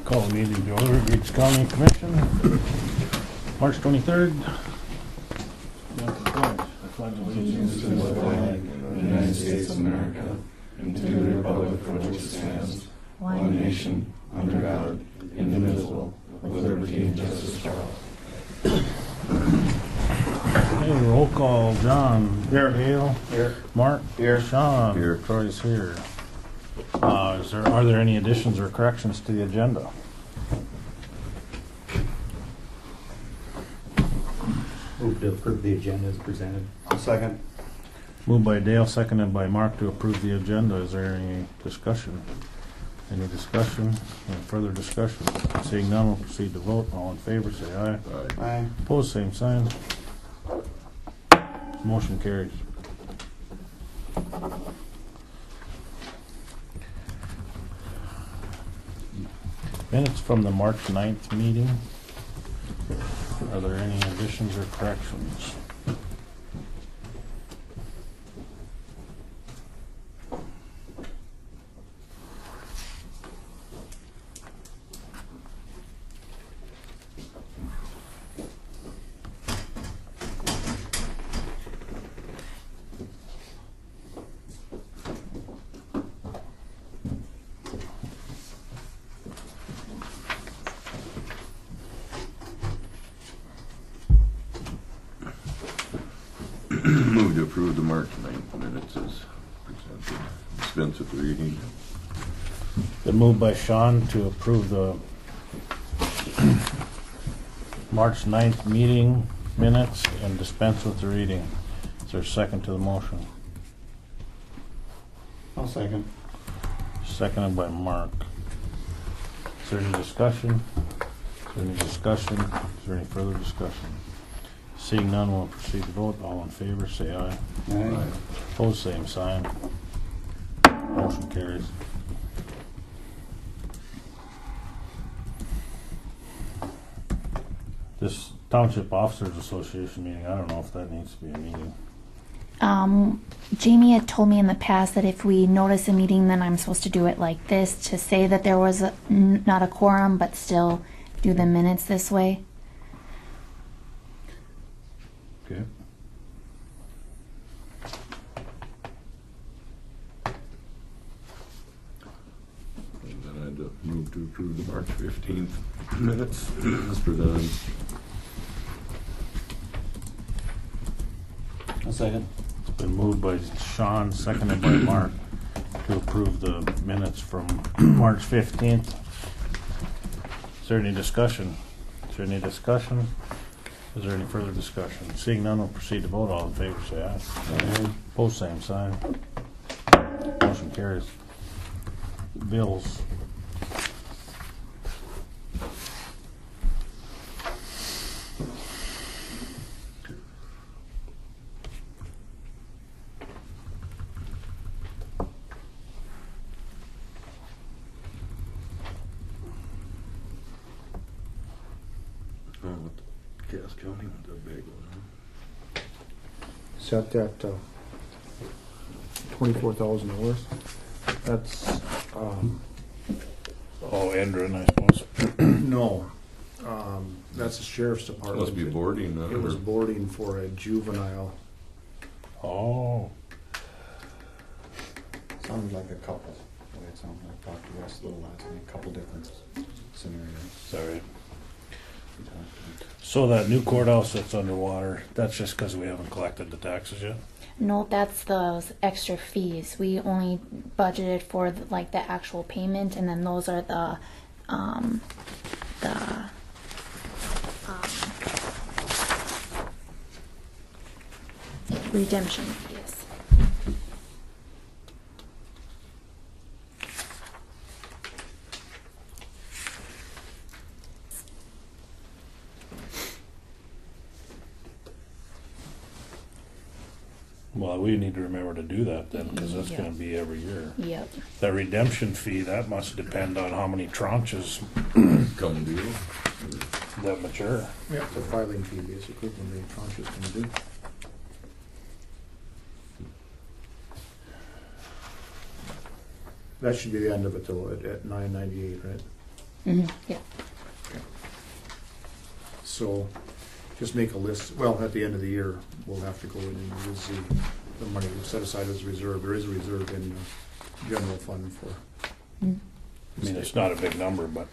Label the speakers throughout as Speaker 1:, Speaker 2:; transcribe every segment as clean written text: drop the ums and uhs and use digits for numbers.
Speaker 1: Call the meeting to order, Griggs County Commission, March 23rd.
Speaker 2: I pledge allegiance to the flag of the United States of America and to the republic for which it stands, one nation, under God, indivisible, with liberty and justice for all.
Speaker 1: Hey, roll call. John.
Speaker 3: Here.
Speaker 1: Dale.
Speaker 3: Here.
Speaker 1: Mark.
Speaker 3: Here.
Speaker 1: Sean.
Speaker 3: Here.
Speaker 1: Troy's here. Are there any additions or corrections to the agenda?
Speaker 4: Move to approve the agenda as presented.
Speaker 3: Second.
Speaker 1: Moved by Dale, seconded by Mark to approve the agenda. Is there any discussion? Any discussion? Any further discussion? Seeing none, we'll proceed to vote. All in favor, say aye.
Speaker 3: Aye.
Speaker 1: Opposed, same sign. Motion carries. Minutes from the March 9th meeting. Are there any additions or corrections?
Speaker 5: Move to approve the March 9th minutes as presented. Dispense with the reading.
Speaker 1: Been moved by Sean to approve the March 9th meeting minutes and dispense with the reading. Is there a second to the motion?
Speaker 3: I'll second.
Speaker 1: Seconded by Mark. Is there any discussion? Is there any discussion? Is there any further discussion? Seeing none, we'll proceed to vote. All in favor, say aye.
Speaker 3: Aye.
Speaker 1: Opposed, same sign. Motion carries. This Township Officers Association meeting, I don't know if that needs to be a meeting.
Speaker 6: Jamie had told me in the past that if we notice a meeting, then I'm supposed to do it like this to say that there was not a quorum, but still do the minutes this way.
Speaker 1: Okay.
Speaker 5: And then I'd move to approve the March 15th minutes as presented.
Speaker 3: I'll second.
Speaker 1: It's been moved by Sean, seconded by Mark to approve the minutes from March 15th. Is there any discussion? Is there any discussion? Is there any further discussion? Seeing none, we'll proceed to vote. All in favor, say aye.
Speaker 3: Aye.
Speaker 1: Opposed, same sign. Motion carries. Bills.
Speaker 5: Oh, Cass County, the big one.
Speaker 7: Set at $24,000. That's
Speaker 1: Oh, Endron, I suppose.
Speaker 7: no. That's the sheriff's department.
Speaker 5: Must be boarding.
Speaker 7: It was boarding for a juvenile.
Speaker 1: Oh.
Speaker 4: Sounds like a couple. The way it sounds like. Talked to Wes a little last night. A couple different scenarios.
Speaker 1: Sorry. So that new courthouse that's underwater, that's just because we haven't collected the taxes yet?
Speaker 6: No, that's those extra fees. We only budgeted for like the actual payment, and then those are the redemption fees.
Speaker 1: Well, we need to remember to do that then, because that's
Speaker 6: Yeah.
Speaker 1: going to be every year.
Speaker 6: Yep.
Speaker 1: That redemption fee, that must depend on how many tranches
Speaker 5: Come due.
Speaker 1: that mature.
Speaker 7: Yeah. It's a filing fee basically when the tranche is going to do. That should be the end of it though, at $9.98, right?
Speaker 6: Yeah.
Speaker 7: So just make a list. Well, at the end of the year, we'll have to go in and use the money we set aside as a reserve. There is a reserve in the general fund for.
Speaker 6: Mm.
Speaker 1: I mean, it's not a big number, but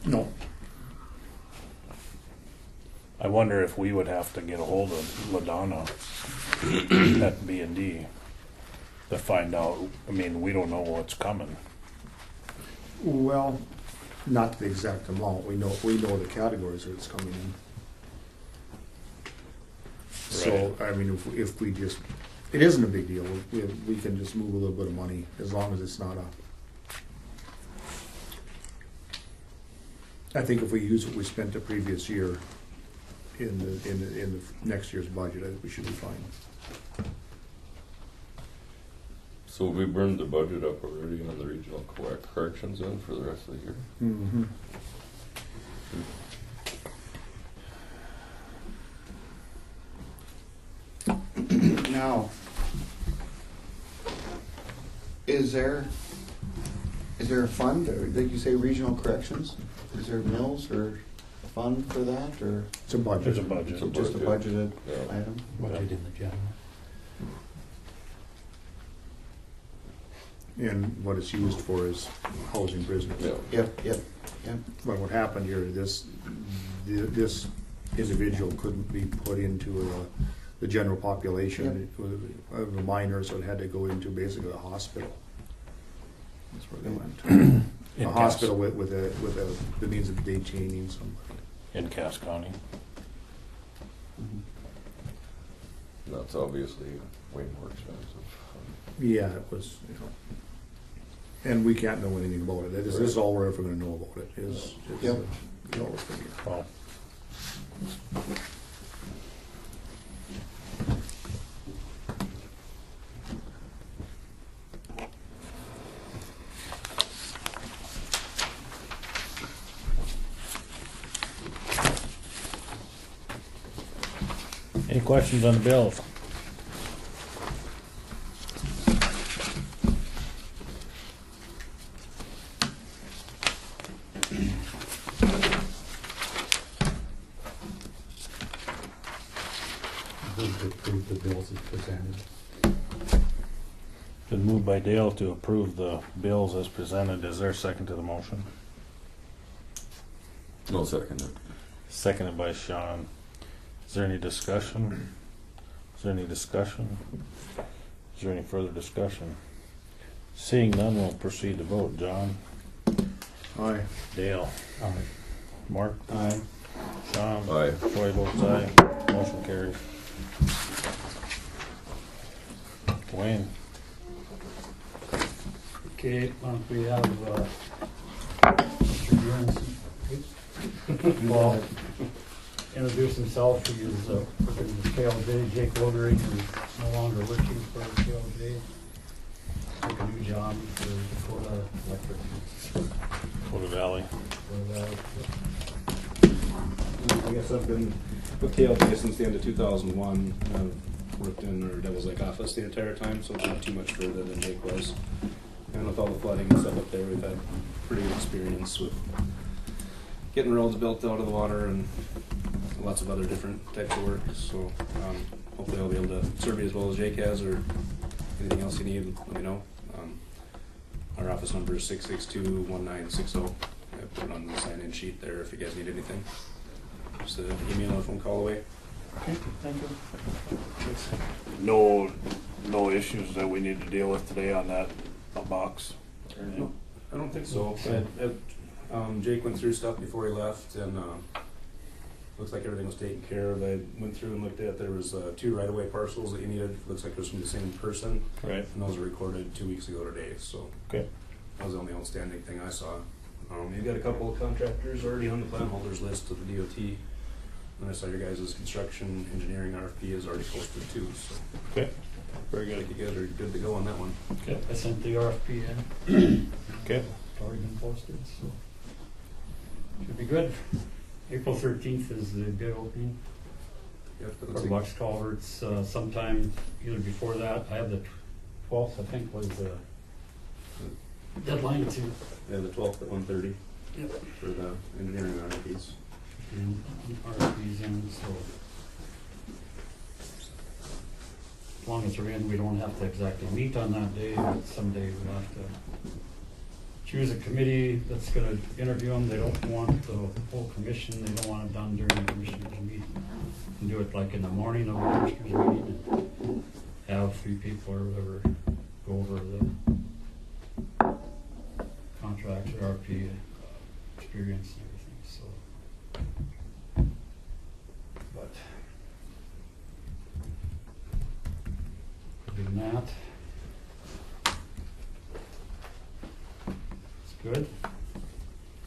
Speaker 7: No.
Speaker 1: I wonder if we would have to get a hold of LaDonna at B&D to find out. I mean, we don't know what's coming.
Speaker 7: Well, not the exact amount. We know the categories that it's coming in. So, I mean, if we just, it isn't a big deal. We can just move a little bit of money as long as it's not a. I think if we use what we spent the previous year in the next year's budget, I think we should be fine.
Speaker 5: So we burned the budget up already on the regional corrections then for the rest of the year?
Speaker 7: Mm-hmm.
Speaker 4: Now, is there a fund, or like you say, regional corrections? Is there mills or fund for that, or
Speaker 7: It's a budget.
Speaker 1: There's a budget.
Speaker 5: It's a
Speaker 4: just a
Speaker 5: budget.
Speaker 4: budgeted
Speaker 5: Yeah.
Speaker 4: item?
Speaker 1: Budget
Speaker 3: in the general.
Speaker 7: And what it's used for is housing prisoners.
Speaker 5: Yeah.
Speaker 4: Yep.
Speaker 7: But what happened here, this individual couldn't be put into the general population. Of the minors, so it had to go into basically a hospital. That's where they went.
Speaker 1: In
Speaker 7: A hospital with the means of detaining somebody.
Speaker 1: In Cass County.
Speaker 5: That's obviously way more expensive.
Speaker 7: Yeah, it was, and we can't know anything about it. This is all we're ever gonna know about it, is
Speaker 4: Yep.
Speaker 7: the dollar figure.
Speaker 1: Well, any questions on the bills?
Speaker 3: Move to approve the bills as presented.
Speaker 1: Been moved by Dale to approve the bills as presented. Is there a second to the motion?
Speaker 5: No, second it.
Speaker 1: Seconded by Sean. Is there any discussion? Is there any discussion? Is there any further discussion? Seeing none, we'll proceed to vote. John?
Speaker 7: Aye.
Speaker 1: Dale?
Speaker 3: Aye.
Speaker 1: Mark?
Speaker 4: Aye.
Speaker 1: Sean?
Speaker 5: Aye.
Speaker 1: Troy votes aye. Motion carries. Wayne?
Speaker 3: Okay, we have, Mr. Guernsey. Well, introduce himself. He is working with KLJ. Jake Woodring is no longer working for KLJ. Took a new job for Dakota Electric.
Speaker 1: Dakota Valley.
Speaker 8: I guess I've been with KLJ since the end of 2001. I've worked in our Devil's Lake office the entire time, so it's not too much further than Jake was. And with all the flooding and stuff up there, we've had pretty good experience with getting roads built out of the water and lots of other different types of work. So hopefully I'll be able to serve you as well as Jake has, or anything else you need, let me know. Our office number is 662-1960. I put it on the sign-in sheet there if you guys need anything. Just an email or phone call away.
Speaker 7: Okay, thank you.
Speaker 1: No issues that we need to deal with today on that box? or anything?
Speaker 8: No, I don't think so. Jake went through stuff before he left, and looks like everything was taken care of. I went through and looked at, there was 2 right-of-way parcels that you needed. Looks like it was from the same person,
Speaker 1: Right.
Speaker 8: and those were recorded 2 weeks ago today, so
Speaker 1: Okay.
Speaker 8: that was the only outstanding thing I saw. You've got a couple of contractors already on the plan holders list of the DOT, and I saw your guys' construction engineering RFP is already posted too, so
Speaker 1: Okay. Very
Speaker 8: I
Speaker 1: good.
Speaker 8: think you guys are good to go on that one.
Speaker 1: Okay.
Speaker 3: I sent the RFP in.
Speaker 1: Okay.
Speaker 3: It's already been posted, so should be good. April 13th is the bid opening
Speaker 8: Yep,
Speaker 3: for
Speaker 8: looks like-
Speaker 3: box culverts. Sometime either before that, I have the 12th, I think, was the deadline to.
Speaker 8: Yeah, the 12th at 1:30. for the engineering RFPs.
Speaker 3: And RFP's in, so as long as they're in, we don't have to exactly meet on that day, but someday we'll have to choose a committee that's gonna interview them. They don't want the whole commission, they don't want it done during the commissioners meeting. And do it like in the morning of the commissioners meeting and have 3 people or whatever go over the contracts or RP experience and everything, so. But other than that, it's good.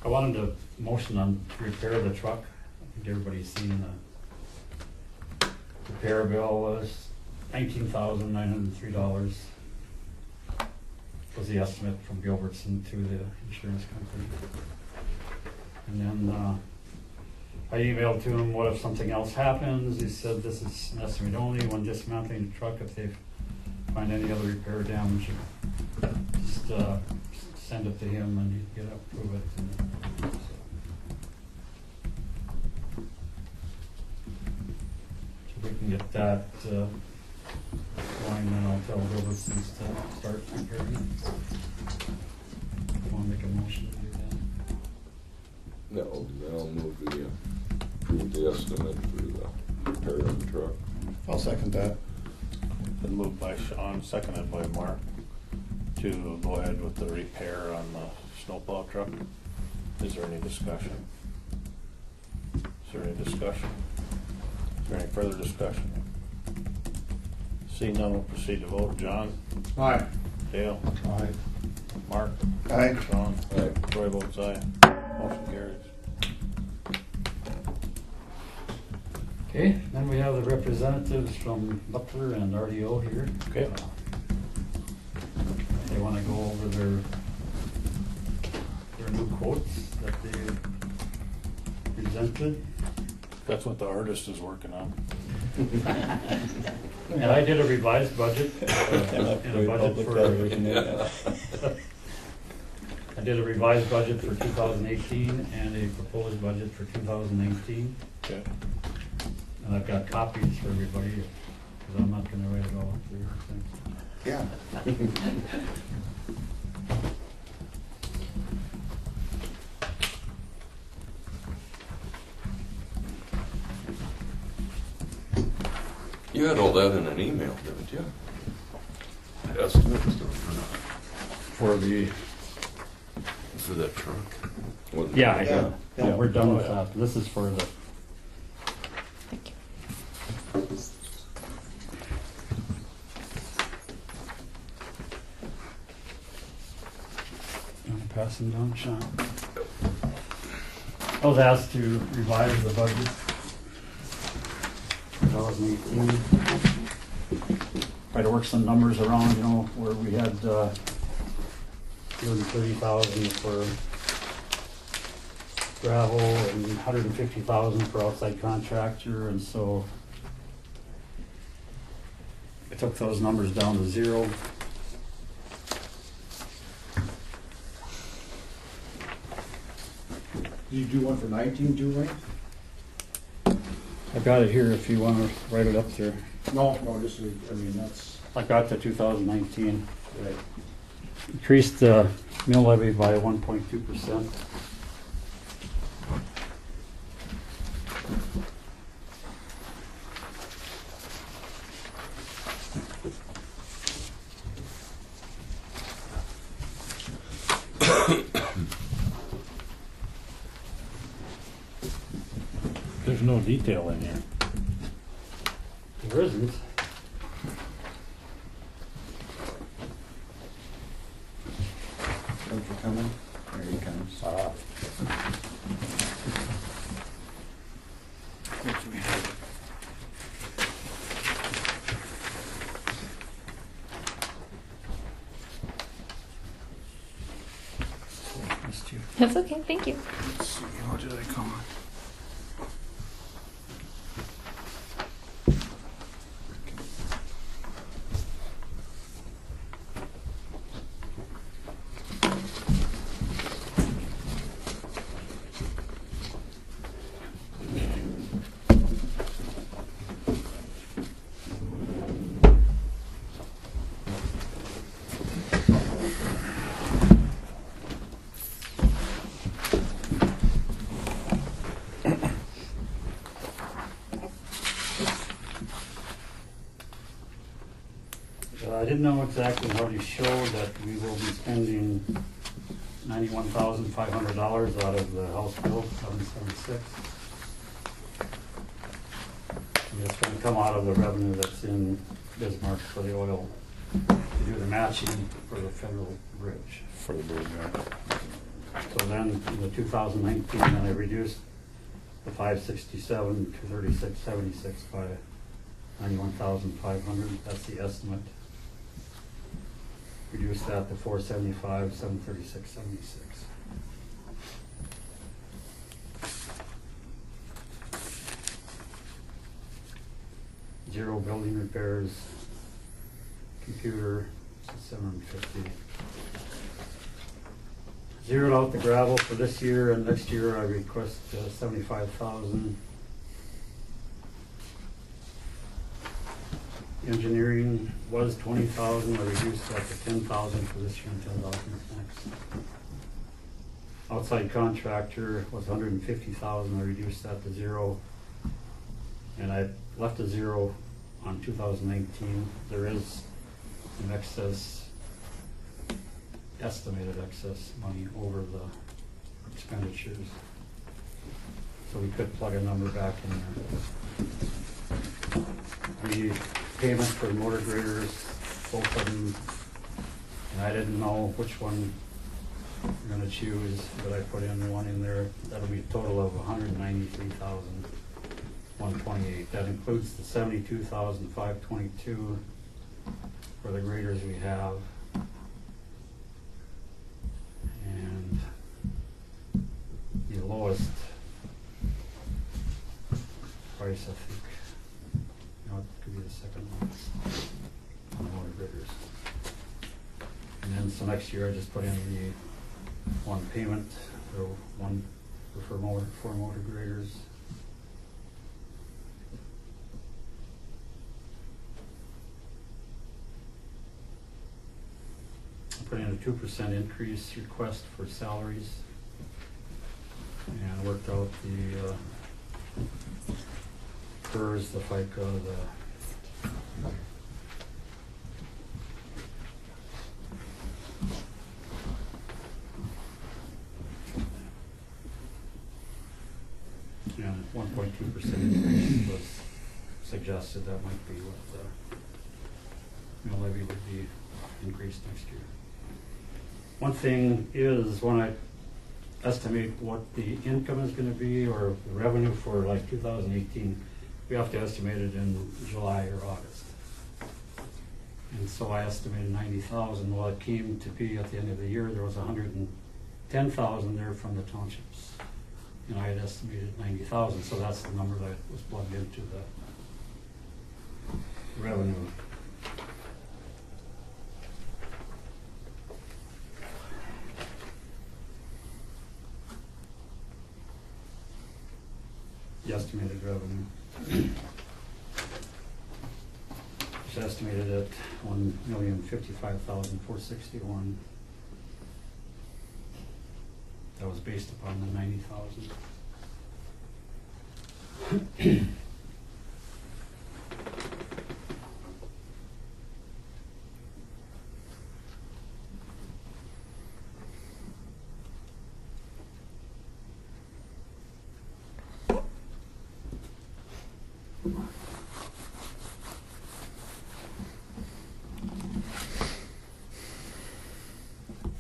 Speaker 3: I wanted to motion on repair the truck. I think everybody's seen the repair bill was $19,903 was the estimate from Gilbertson to the insurance company. And then I emailed to him, what if something else happens? He said this is an estimate only when dismantling the truck. If they find any other repair damage, just send it to him and he'd get approve it. And, so we can get that going, then I'll tell Robertson's to start repairing it. Want to make a motion to do that?
Speaker 5: No, then I'll move the, approve the estimate for the repair of the truck.
Speaker 7: I'll second that.
Speaker 1: Been moved by Sean, seconded by Mark, to go ahead with the repair on the snowplow truck. Is there any discussion? Is there any discussion? Is there any further discussion? Seeing none, we'll proceed to vote. John?
Speaker 7: Aye.
Speaker 1: Dale?
Speaker 7: Aye.
Speaker 1: Mark?
Speaker 4: Aye.
Speaker 1: Sean?
Speaker 5: Aye.
Speaker 1: Troy votes aye. Motion carries.
Speaker 3: Okay, then we have the representatives from Butler and RDO here.
Speaker 1: Okay.
Speaker 3: They want to go over their new quotes that they presented.
Speaker 1: That's what the artist is working on.
Speaker 3: And I did a revised budget, and a budget for, I did a revised budget for 2018 and a proposed budget for 2018.
Speaker 1: Okay.
Speaker 3: And I've got copies for everybody, because I'm not gonna write it all through.
Speaker 4: Yeah.
Speaker 5: You had all that in an email, didn't you? Estimates
Speaker 3: For the,
Speaker 5: for that truck?
Speaker 3: yeah,
Speaker 4: Yeah.
Speaker 3: yeah, we're done with that. This is for the,
Speaker 6: Thank you.
Speaker 3: you want to pass them down, Sean? I was asked to revise the budget 2018. Try to work some numbers around, you know, where we had 230,000 for gravel and 150,000 for outside contractor, and so I took those numbers down to 0.
Speaker 7: Did you do one for 19, Julie?
Speaker 3: I've got it here if you want to write it up there.
Speaker 7: No, just, I mean, that's,
Speaker 3: I got to 2019.
Speaker 7: right.
Speaker 3: Increased the mill levy by 1.2%.
Speaker 1: There's no detail in here.
Speaker 3: There isn't.
Speaker 4: Thanks for coming. There he comes.
Speaker 3: Missed you.
Speaker 6: That's okay, thank you.
Speaker 3: Let's see, what did I call it? I didn't know exactly how to show that we will be spending $91,500 out of the House Bill 776. And it's gonna come out of the revenue that's in Bismarck for the oil, to do the matching for the federal bridge.
Speaker 1: For the bridge,
Speaker 3: So then, in the 2019, then I reduced the 567 to 3676 by 91,500. That's the estimate. Reduce that to 475, 736.76. Zero building repairs, computer, 750. Zeroed out the gravel for this year, and next year I request 75,000. Engineering was 20,000, I reduced that to 10,000 for this year and 10,000 for next. Outside contractor was 150,000, I reduced that to 0. And I left a 0 on 2019. There is an excess, estimated excess money over the expenditures. So we could plug a number back in there. The payment for motor graders, both of them, and I didn't know which one we're gonna choose, but I put in one in there. That'll be a total of 193,128. That includes the 72,522 for the graders we have. And the lowest price, I think, no, it could be the second one on the motor graders. And then, so next year I just put in the one payment, so one for motor graders. I put in a 2% increase request for salaries, and worked out the PERS, the FICA, and 1.2% increase was suggested. That might be what the mill levy would be increased next year. One thing is, when I estimate what the income is going to be, or the revenue for like 2018, we have to estimate it in July or August. And so I estimated 90,000. Well, it came to be at the end of the year, there was 110,000 there from the townships. And I had estimated 90,000, so that's the number that was plugged into the revenue. The estimated revenue. It's estimated at 1,055,461. That was based upon the 90,000.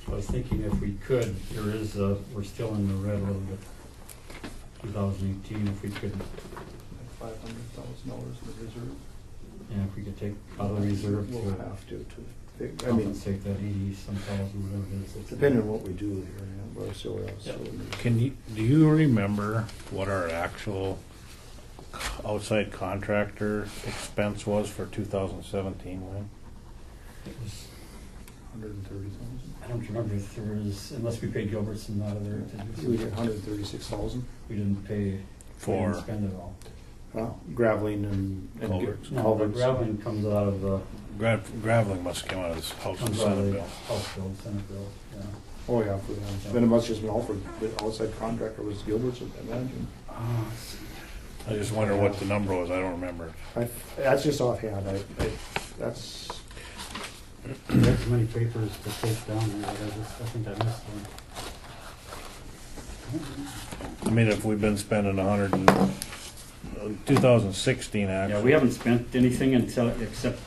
Speaker 3: So I was thinking if we could, there is we're still in the red a little bit. 2018, if we could,
Speaker 7: $500,000 in the reserve.
Speaker 3: and if we could take out of the reserve
Speaker 7: We'll
Speaker 3: to
Speaker 7: have to I mean,
Speaker 3: compensate that 80-some thousand, whatever it is.
Speaker 7: depending on what we do here, but still,
Speaker 1: do you remember what our actual outside contractor expense was for 2017, Wayne?
Speaker 3: It was,
Speaker 7: 130,000.
Speaker 3: I don't remember if there was, unless we paid Gilbertson out of there to do
Speaker 7: We
Speaker 3: some.
Speaker 7: did 136,000.
Speaker 3: We didn't pay, we didn't spend it all.
Speaker 7: Graveling and
Speaker 1: Culverts.
Speaker 3: No, the
Speaker 7: culverts.
Speaker 3: graveling comes out of the,
Speaker 1: Graveling must have come out of this House and
Speaker 3: comes out of
Speaker 1: Senate
Speaker 3: the
Speaker 1: bill.
Speaker 3: House bill, Senate bill, yeah.
Speaker 7: Oh, yeah, for them. Then it must just been all for the outside contractor was Gilbert's, I imagine.
Speaker 1: I just wonder what the number was, I don't remember.
Speaker 7: That's just offhand, that's,
Speaker 3: There's so many papers to take down here, but I think I missed one.
Speaker 1: I mean, if we've been spending 2016 actually.
Speaker 3: Yeah, we haven't spent anything until, except,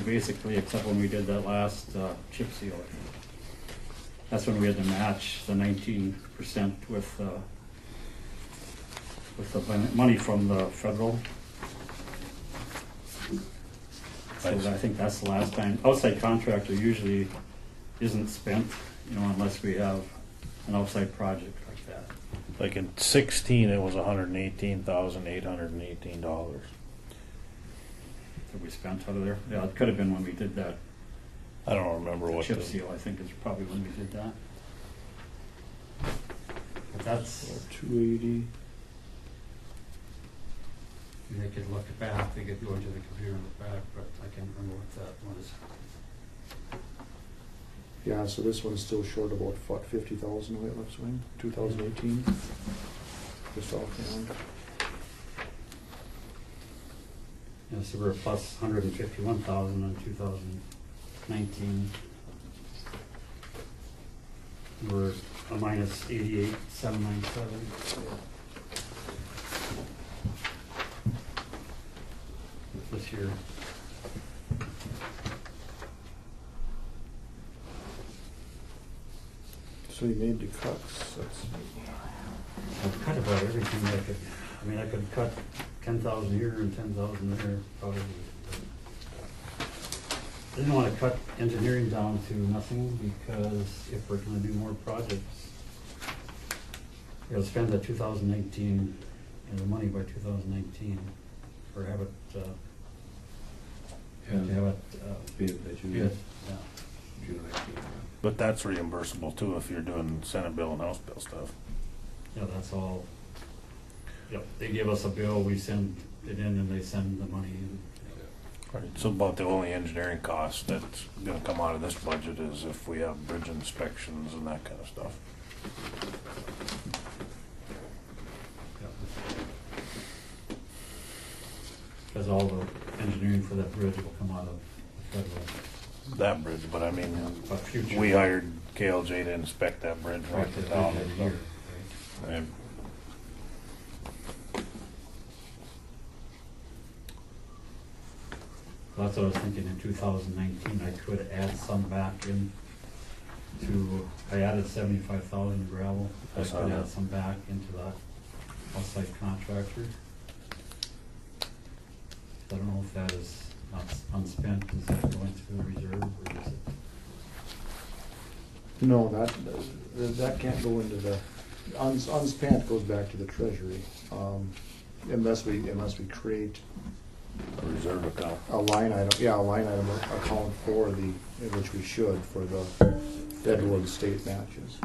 Speaker 3: basically, except when we did that last chip seal. That's when we had to match the 19% with the money from the federal. So I think that's the last time. Outside contractor usually isn't spent, unless we have an outside project like that.
Speaker 1: Like in 16, it was $118,818.
Speaker 3: That we spent out of there. Yeah, it could have been when we did that
Speaker 1: I don't remember what
Speaker 3: chip seal. I think it's probably when we did that. But that's,
Speaker 7: 280.
Speaker 3: they could look back, they could go into the computer and look back, but I can't remember what that was.
Speaker 7: Yeah, so this one's still short about 50,000 away left swing, 2018. Just offhand.
Speaker 3: Yeah, so we're plus 151,000 in 2019. We're a minus 88,797. This year.
Speaker 7: So you made the cuts. That's
Speaker 3: I've cut about everything I could. I mean, I could cut 10,000 here and 10,000 there, probably. I didn't want to cut engineering down to nothing because if we're going to do more projects, we got to spend the 2019 and the money by 2019, or have it. To have it.
Speaker 8: Bid by June.
Speaker 3: Bid, yeah.
Speaker 8: June 19th.
Speaker 1: But that's reimbursable too if you're doing Senate bill and House bill stuff.
Speaker 3: Yeah, that's all. Yep, they give us a bill, we send it in, and they send the money in.
Speaker 1: Right. So about the only engineering cost that's gonna come out of this budget is if we have bridge inspections and that kind of stuff.
Speaker 3: Because all the engineering for that bridge will come out of the federal.
Speaker 1: That bridge, but I mean,
Speaker 3: But future.
Speaker 1: we hired KLJ to inspect that bridge right
Speaker 3: the
Speaker 1: down.
Speaker 3: bridge every year, right?
Speaker 1: And
Speaker 3: That's what I was thinking in 2019, I could add some back in to, I added 75,000 gravel. I
Speaker 1: That's
Speaker 3: could
Speaker 1: on
Speaker 3: add
Speaker 1: that.
Speaker 3: some back into that outside contractor. I don't know if that is not unspent, does that go into the reserve or is it?
Speaker 7: no, that can't go into the unspent goes back to the treasury, unless we create
Speaker 1: a reserve account.
Speaker 7: a line item. Yeah, a line item account for the, which we should, for the federal and state matches.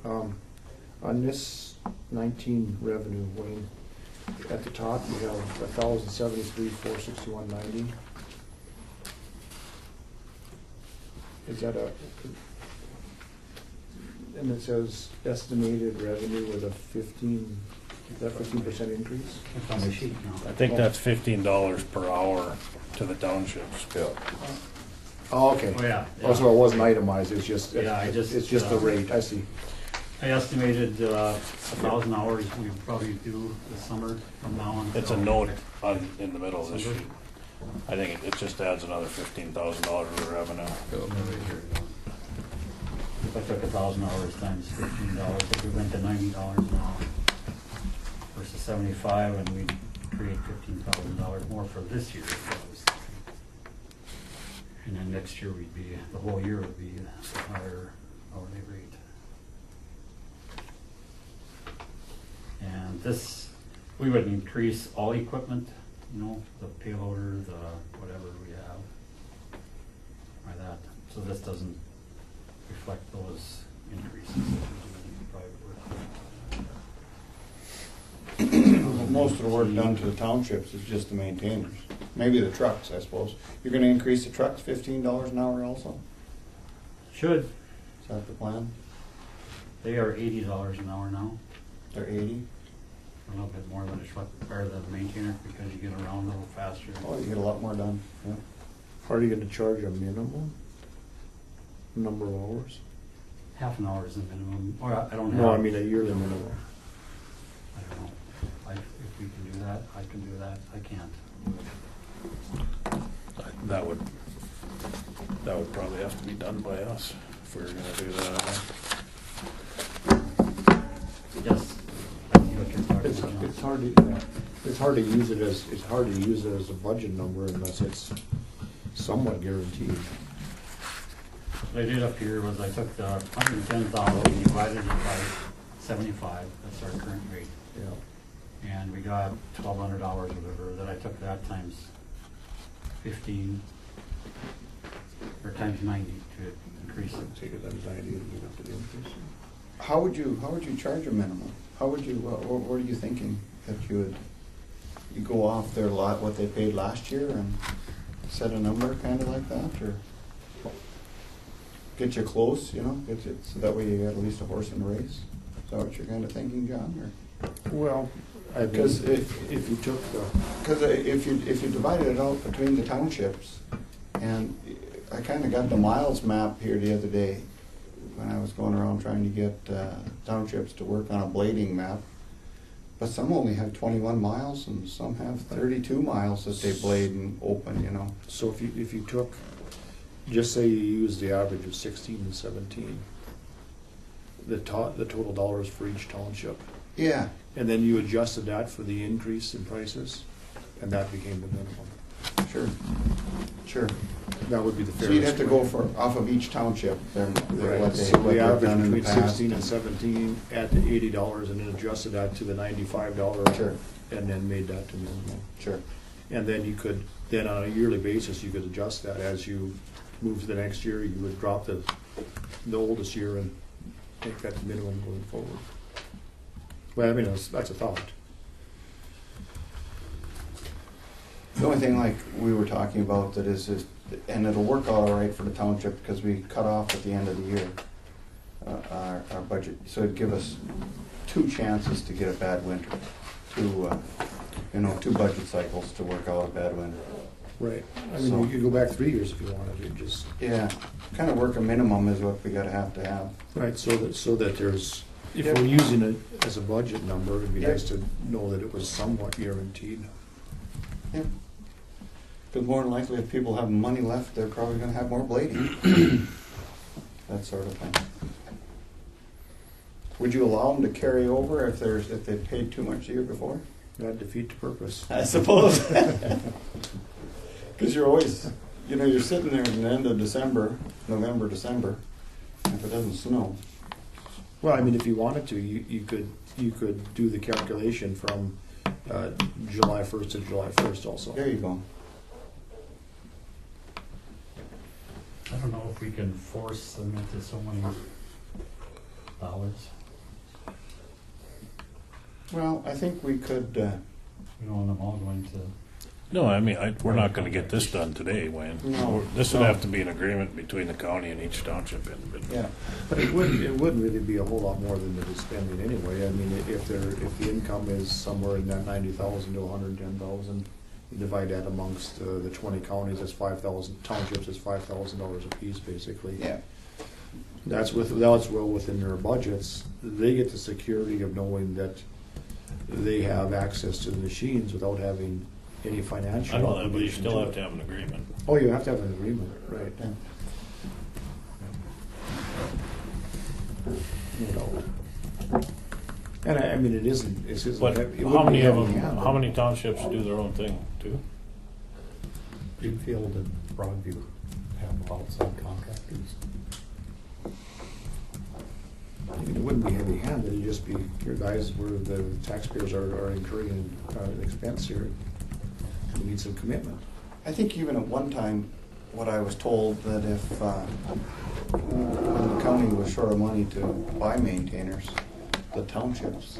Speaker 7: On this 19 revenue, Wayne, at the top you have 1,073,461.90. Is that a? And it says estimated revenue with a 15% increase.
Speaker 3: It's on the sheet now.
Speaker 1: I think that's $15 per hour to the townships.
Speaker 5: Yeah.
Speaker 7: Oh, okay.
Speaker 3: Oh, yeah.
Speaker 7: Oh, so it wasn't itemized, it's just,
Speaker 3: Yeah, I just,
Speaker 7: it's just the rate, I see.
Speaker 3: I estimated 1,000 hours we probably do this summer from now on.
Speaker 1: It's a note in the middle of this sheet. I think it just adds another $15,000 of revenue.
Speaker 3: If I took 1,000 hours times $15, if we went to $90 an hour versus 75, and we'd create $15,000 more for this year. And then next year we'd be, the whole year would be a higher hourly rate. And this, we would increase all equipment, the payloader, the whatever we have, by that. So this doesn't reflect those increases that we do in private work.
Speaker 4: Most of the work done to the townships is just the maintainers. Maybe the trucks, I suppose. You're gonna increase the trucks $15 an hour also?
Speaker 3: Should,
Speaker 4: Is that the plan?
Speaker 3: they are $80 an hour now,
Speaker 4: They're 80?
Speaker 3: a little bit more than a truck, or the maintainer, because you get around a little faster.
Speaker 4: Oh, you get a lot more done, yeah.
Speaker 7: Are you gonna charge a minimum? number of hours?
Speaker 3: Half an hour is the minimum, or I don't have.
Speaker 7: No, I mean a yearly minimum.
Speaker 3: I don't know. If we can do that, I can do that. I can't.
Speaker 1: That would probably have to be done by us if we were gonna do that.
Speaker 3: Yes.
Speaker 7: It's hard to use it as a budget number unless it's somewhat guaranteed.
Speaker 3: What I did up here was I took the 110,000 and divided it by 75, that's our current rate.
Speaker 7: Yeah.
Speaker 3: And we got 1,200 hours or whatever, then I took that times 15, or times 90 to increase it.
Speaker 7: Take it times 90 and you have to do increase.
Speaker 4: How would you charge a minimum? How would you, what are you thinking that you go off their lot, what they paid last year and set a number kind of like that, or get you close, you know, get you, so that way you got at least a horse in the race? Is that what you're kind of thinking, John, or?
Speaker 7: Well,
Speaker 4: Because
Speaker 7: if you took the,
Speaker 4: Because if you divided it out between the townships, and I kind of got the miles map here the other day when I was going around trying to get townships to work on a blading map, but some only have 21 miles and some have 32 miles that they blade and open, you know.
Speaker 7: so if you took, just say you use the average of 16 and 17, the total dollars for each township,
Speaker 4: Yeah,
Speaker 7: and then you adjusted that for the increase in prices, and that became the minimum.
Speaker 4: sure.
Speaker 7: That would be the
Speaker 4: So
Speaker 7: fairest.
Speaker 4: you'd have to go
Speaker 7: way.
Speaker 4: off of each township,
Speaker 7: Right.
Speaker 4: what
Speaker 7: So
Speaker 4: they've
Speaker 7: the average
Speaker 4: done in the
Speaker 7: between
Speaker 4: past.
Speaker 7: 16 and 17, add the $80, and then adjusted that to the $95,
Speaker 4: Sure.
Speaker 7: and then made that the minimum.
Speaker 4: Sure.
Speaker 7: And then you could, then on a yearly basis, you could adjust that as you move to the next year. You would drop the oldest year and make that the minimum going forward. Well, I mean, that's a thought.
Speaker 4: The only thing like we were talking about that is, and it'll work out all right for the township because we cut off at the end of the year, our budget. So it'd give us 2 chances to get a bad winter, 2 budget cycles to work out a bad winter.
Speaker 7: Right. I mean,
Speaker 4: So-
Speaker 7: you could go back 3 years if you wanted to, just.
Speaker 4: Yeah, kind of work a minimum is what we gotta have to have.
Speaker 7: Right, so that there's, if
Speaker 4: Yep.
Speaker 7: we're using it as a budget number, it'd be
Speaker 4: Yep.
Speaker 7: nice to know that it was somewhat guaranteed.
Speaker 4: Yeah. Because more than likely, if people have money left, they're probably gonna have more blading. That sort of thing. Would you allow them to carry over if they paid too much the year before?
Speaker 7: That'd defeat the purpose.
Speaker 4: I suppose. Because you're always, you're sitting there at the end of December, November, December, if it doesn't snow.
Speaker 7: Well, I mean, if you wanted to, you could do the calculation from July 1st to July 1st also.
Speaker 4: There you go.
Speaker 3: I don't know if we can force them into so many dollars.
Speaker 4: Well, I think we could,
Speaker 3: We don't want them all going to.
Speaker 1: No, I mean, we're not gonna get this done today, Wayne.
Speaker 4: No.
Speaker 1: This would have to be an agreement between the county and each township individually.
Speaker 4: yeah.
Speaker 7: But it wouldn't really be a whole lot more than they're spending anyway. I mean, if the income is somewhere in that 90,000 to 110,000, you divide that amongst the 20 counties, that's 5,000, townships, that's $5,000 a piece, basically.
Speaker 4: Yeah.
Speaker 7: That's well within their budgets. They get the security of knowing that they have access to the machines without having any financial
Speaker 1: I know that, but you
Speaker 7: obligation
Speaker 1: still
Speaker 7: to
Speaker 1: have
Speaker 7: it.
Speaker 1: to have an agreement.
Speaker 7: Oh, you have to have an agreement, right.
Speaker 4: Yeah.
Speaker 7: You know. And I mean, it isn't
Speaker 1: But
Speaker 7: it
Speaker 1: how
Speaker 7: wouldn't
Speaker 1: many
Speaker 7: be
Speaker 1: of
Speaker 7: heavy
Speaker 1: them,
Speaker 7: handed.
Speaker 1: how many townships do their own thing too?
Speaker 3: Greenfield and Broadview have outside contractors.
Speaker 7: I mean, it wouldn't be heavy handed, it'd just be, your guys where the taxpayers are incurring an expense here. We need some commitment.
Speaker 4: I think even at one time, what I was told, that if, when the county was short of money to buy maintainers, the townships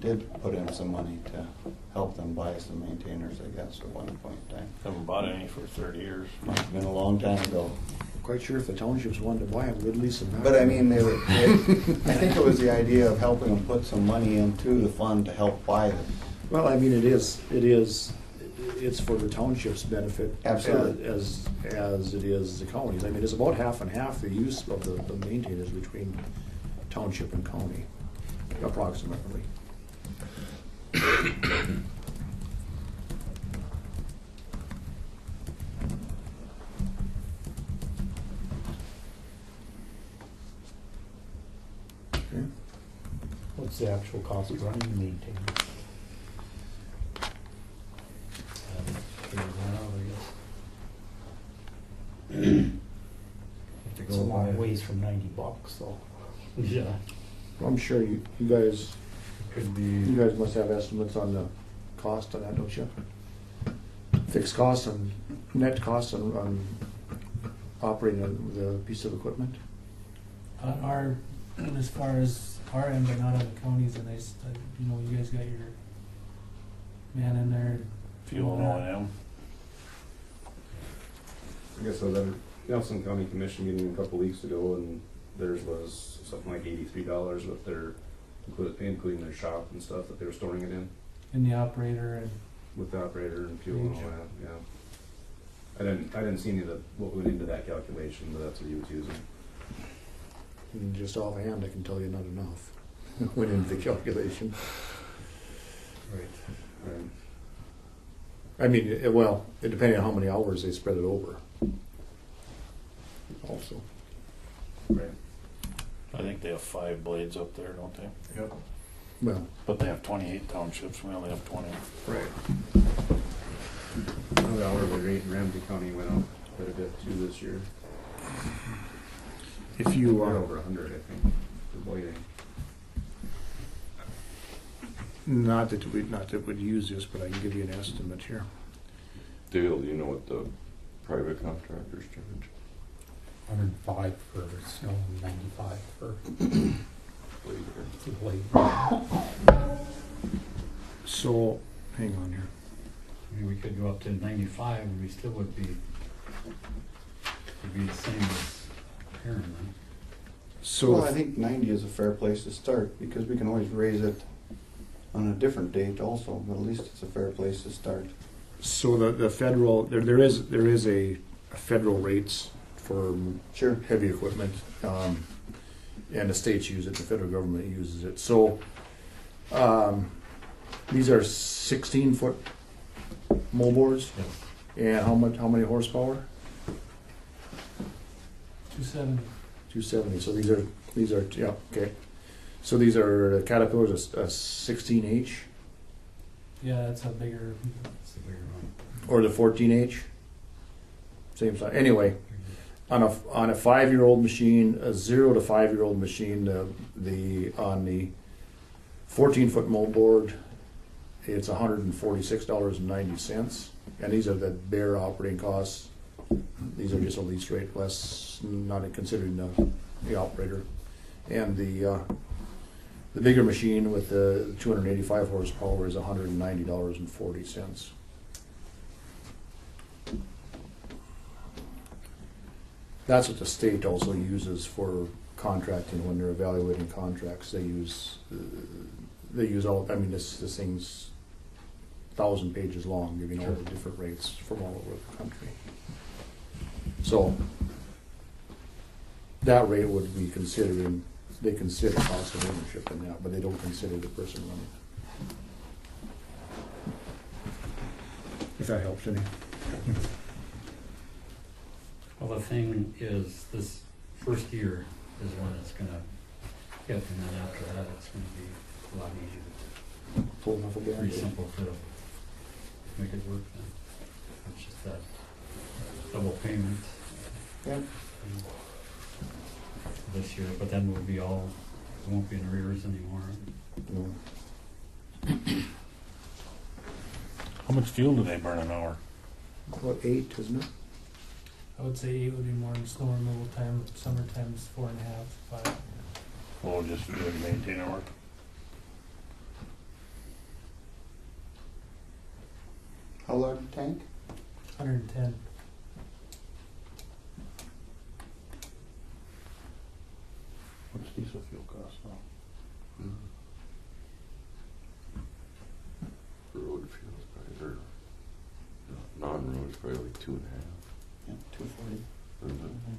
Speaker 4: did put in some money to help them buy some maintainers, I guess, at one point in time.
Speaker 1: Haven't bought any for 30 years.
Speaker 4: Must have been a long time ago.
Speaker 7: I'm quite sure if the townships wanted to buy them, we'd lease them back.
Speaker 4: But I mean, I think it was the idea of helping them put some money into the fund to help buy them.
Speaker 7: Well, I mean, it is, it's for the township's benefit.
Speaker 4: Absolutely.
Speaker 7: As it is the county's. I mean, it's about half and half the use of the maintainers between township and county, approximately. Okay.
Speaker 3: What's the actual cost of running the maintainer? It's a long ways from $90, so. Yeah.
Speaker 7: I'm sure you guys
Speaker 3: Could
Speaker 7: You
Speaker 3: be,
Speaker 7: guys must have estimates on the cost on that, don't you? Fixed costs and net costs on operating the piece of equipment?
Speaker 9: Our, as far as our end, but not on the counties, and you know, you guys got your man in there.
Speaker 1: Fuel and O&M.
Speaker 8: I guess I was at a Nelson County Commission meeting a couple weeks ago, and theirs was something like $83 with their, including their shop and stuff that they were storing it in,
Speaker 9: In the operator, and
Speaker 8: with the operator and fuel and all that, yeah. I didn't see any of what went into that calculation, but that's what he was using.
Speaker 7: And just offhand, I can tell you not enough went into the calculation.
Speaker 3: right.
Speaker 8: Right.
Speaker 7: I mean, it depending on how many hours they spread it over. Also.
Speaker 8: Right.
Speaker 1: I think they have 5 blades up there, don't they?
Speaker 3: Yep.
Speaker 7: Well,
Speaker 1: But they have 28 townships, we only have 20.
Speaker 7: right.
Speaker 8: The hourly rate in Ramsey County went up quite a bit too this year.
Speaker 7: If you
Speaker 8: We're
Speaker 7: are
Speaker 8: over 100, I think, for blading.
Speaker 7: not that we'd use this, but I can give you an estimate here.
Speaker 5: Dale, do you know what the private contractors charge?
Speaker 3: 105 for snow and 95 for
Speaker 5: Later.
Speaker 3: the blade.
Speaker 7: So, hang on here.
Speaker 3: I mean, we could go up to 95 and we still would be the same as Aaron then.
Speaker 7: So,
Speaker 4: Well, I think 90 is a fair place to start, because we can always raise it on a different date also, but at least it's a fair place to start.
Speaker 7: so the federal, there is a federal rates for
Speaker 4: Sure.
Speaker 7: heavy equipment, and the states use it, the federal government uses it. So, these are 16-foot moldboards, and how many horsepower?
Speaker 9: 270.
Speaker 7: 270. So these are yeah, okay. So these are the Caterpillars, a 16H,
Speaker 9: Yeah, that's a bigger.
Speaker 3: That's the bigger one.
Speaker 7: or the 14H. Same size. Anyway, on a 5-year-old machine, a 0 to 5-year-old machine, on the 14-foot moldboard, it's $146.90, and these are the bare operating costs. These are just a lease rate, less, not considering the operator, and the bigger machine with the 285 horsepower is $190.40. That's what the state also uses for contracting when they're evaluating contracts. They use all. I mean, this thing's 1,000 pages long, giving all the different rates from all over the country. So that rate would be considering. They consider cost of ownership in that, but they don't consider the person running it. If that helps any.
Speaker 3: Well, the thing is, this first year is when it's gonna hit, and then after that, it's gonna be a lot easier.
Speaker 7: Pull enough of
Speaker 3: Pretty simple to make it work then. It's just that double payment.
Speaker 4: Yep.
Speaker 3: This year, but then we'll be all, we won't be in arrears anymore.
Speaker 7: No.
Speaker 1: How much fuel do they burn an hour?
Speaker 7: About 8, isn't it?
Speaker 9: I would say 8 would be more in snow removal time. Summertime is 4.5, 5.
Speaker 1: We'll just do the maintainer work.
Speaker 4: How large a tank?
Speaker 9: 110.
Speaker 1: What's diesel fuel cost now?
Speaker 5: For road fuels, probably, or probably like 2.5.
Speaker 4: Yeah, 240.
Speaker 5: Mhm.